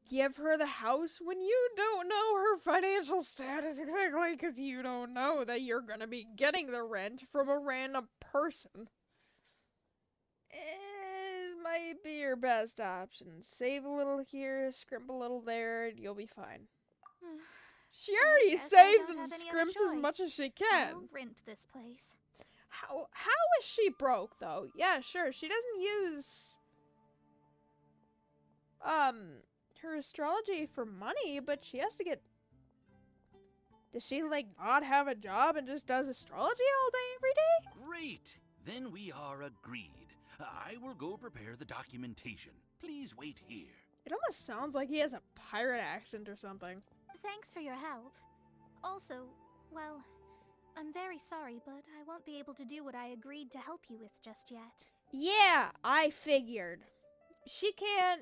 give her the house when you don't know her financial status exactly, because you don't know that you're gonna be getting the rent from a random person. It might be your best option. Save a little here, scrimp a little there, and you'll be fine. She already guess I saves don't and have any other scrimps as choice. much as she can. I'll rent this place. How is she broke though? Yeah, sure. She doesn't use her astrology for money, but she has to get. Does she like not have a job and just does astrology all day every day? Great! Then we are agreed. I will go prepare the documentation. Please wait here. It almost sounds like he has a pirate accent or something. Thanks for your help. Also, well, I'm very sorry, but I won't be able to do what I agreed to help you with just yet. Yeah, I figured. She can't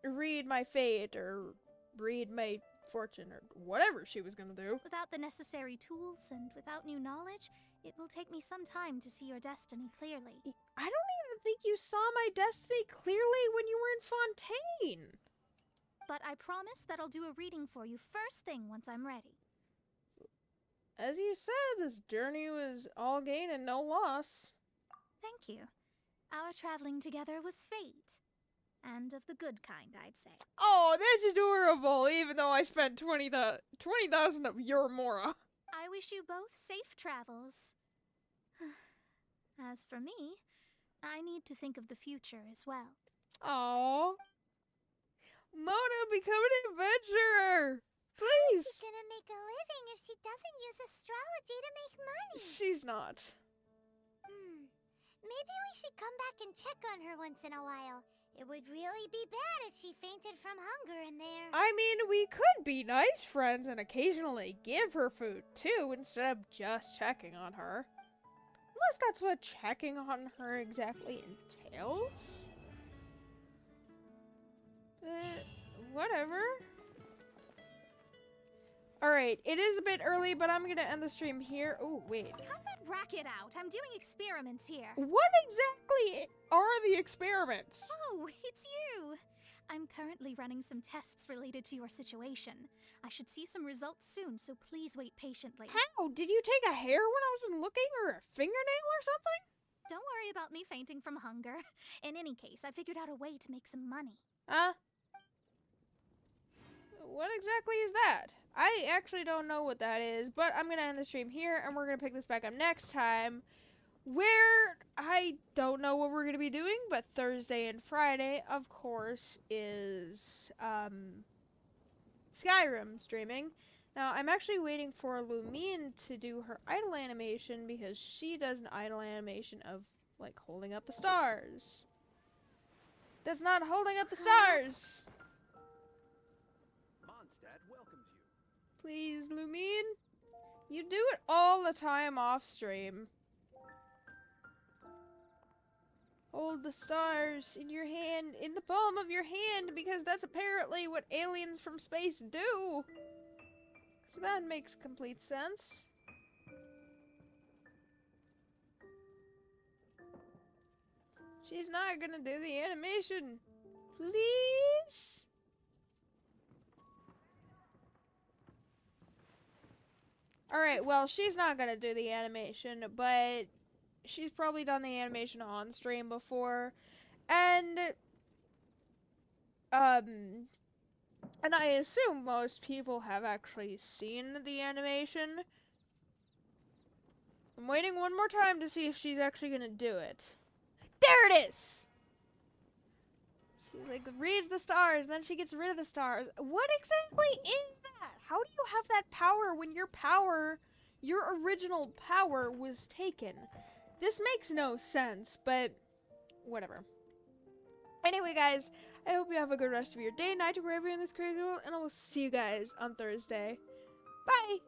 read my fate or read my fortune or whatever she was gonna do. Without the necessary tools and without new knowledge, it will take me some time to see your destiny clearly. I don't even think you saw my destiny clearly when you were in Fontaine. But I promise that I'll do a reading for you first thing once I'm ready. As you said, this journey was all gain and no loss. Thank you. Our traveling together was fate. And of the good kind, I'd say. Oh, that's adorable, even though I spent 20,000 of your Mora. I wish you both safe travels. As for me, I need to think of the future as well. Aww. Mona, become an adventurer! Please! She's gonna make a living if she doesn't use astrology to make money. She's not. Maybe we should come back and check on her once in a while. It would really be bad if she fainted from hunger in there. I mean, we could be nice friends and occasionally give her food too, instead of just checking on her. Unless that's what checking on her exactly entails. Whatever. Alright, it is a bit early, but I'm gonna end the stream here. Oh, wait. Cut that racket out. I'm doing experiments here. What exactly are the experiments? Oh, it's you. I'm currently running some tests related to your situation. I should see some results soon, so please wait patiently. How? Did you take a hair when I wasn't looking, or a fingernail or something? Don't worry about me fainting from hunger. In any case, I figured out a way to make some money. What exactly is that? I actually don't know what that is, but I'm gonna end the stream here, and we're gonna pick this back up next time, where I don't know what we're gonna be doing, but Thursday and Friday, of course, is Skyrim streaming. Now, I'm actually waiting for Lumine to do her idle animation, because she does an idle animation of, like, holding up the stars. That's not holding up the stars! Please, Lumine. You do it all the time off stream. Hold the stars in your hand, in the palm of your hand, because that's apparently what aliens from space do. So that makes complete sense. She's not gonna do the animation. Please? Alright, well, she's not gonna do the animation, but she's probably done the animation on stream before. And I assume most people have actually seen the animation. I'm waiting one more time to see if she's actually gonna do it. There it is! She, like, reads the stars, then she gets rid of the stars. What exactly is that? How do you have that power when your original power was taken? This makes no sense, but whatever. Anyway, guys, I hope you have a good rest of your day, night, or wherever you're in this crazy world, and I will see you guys on Thursday. Bye!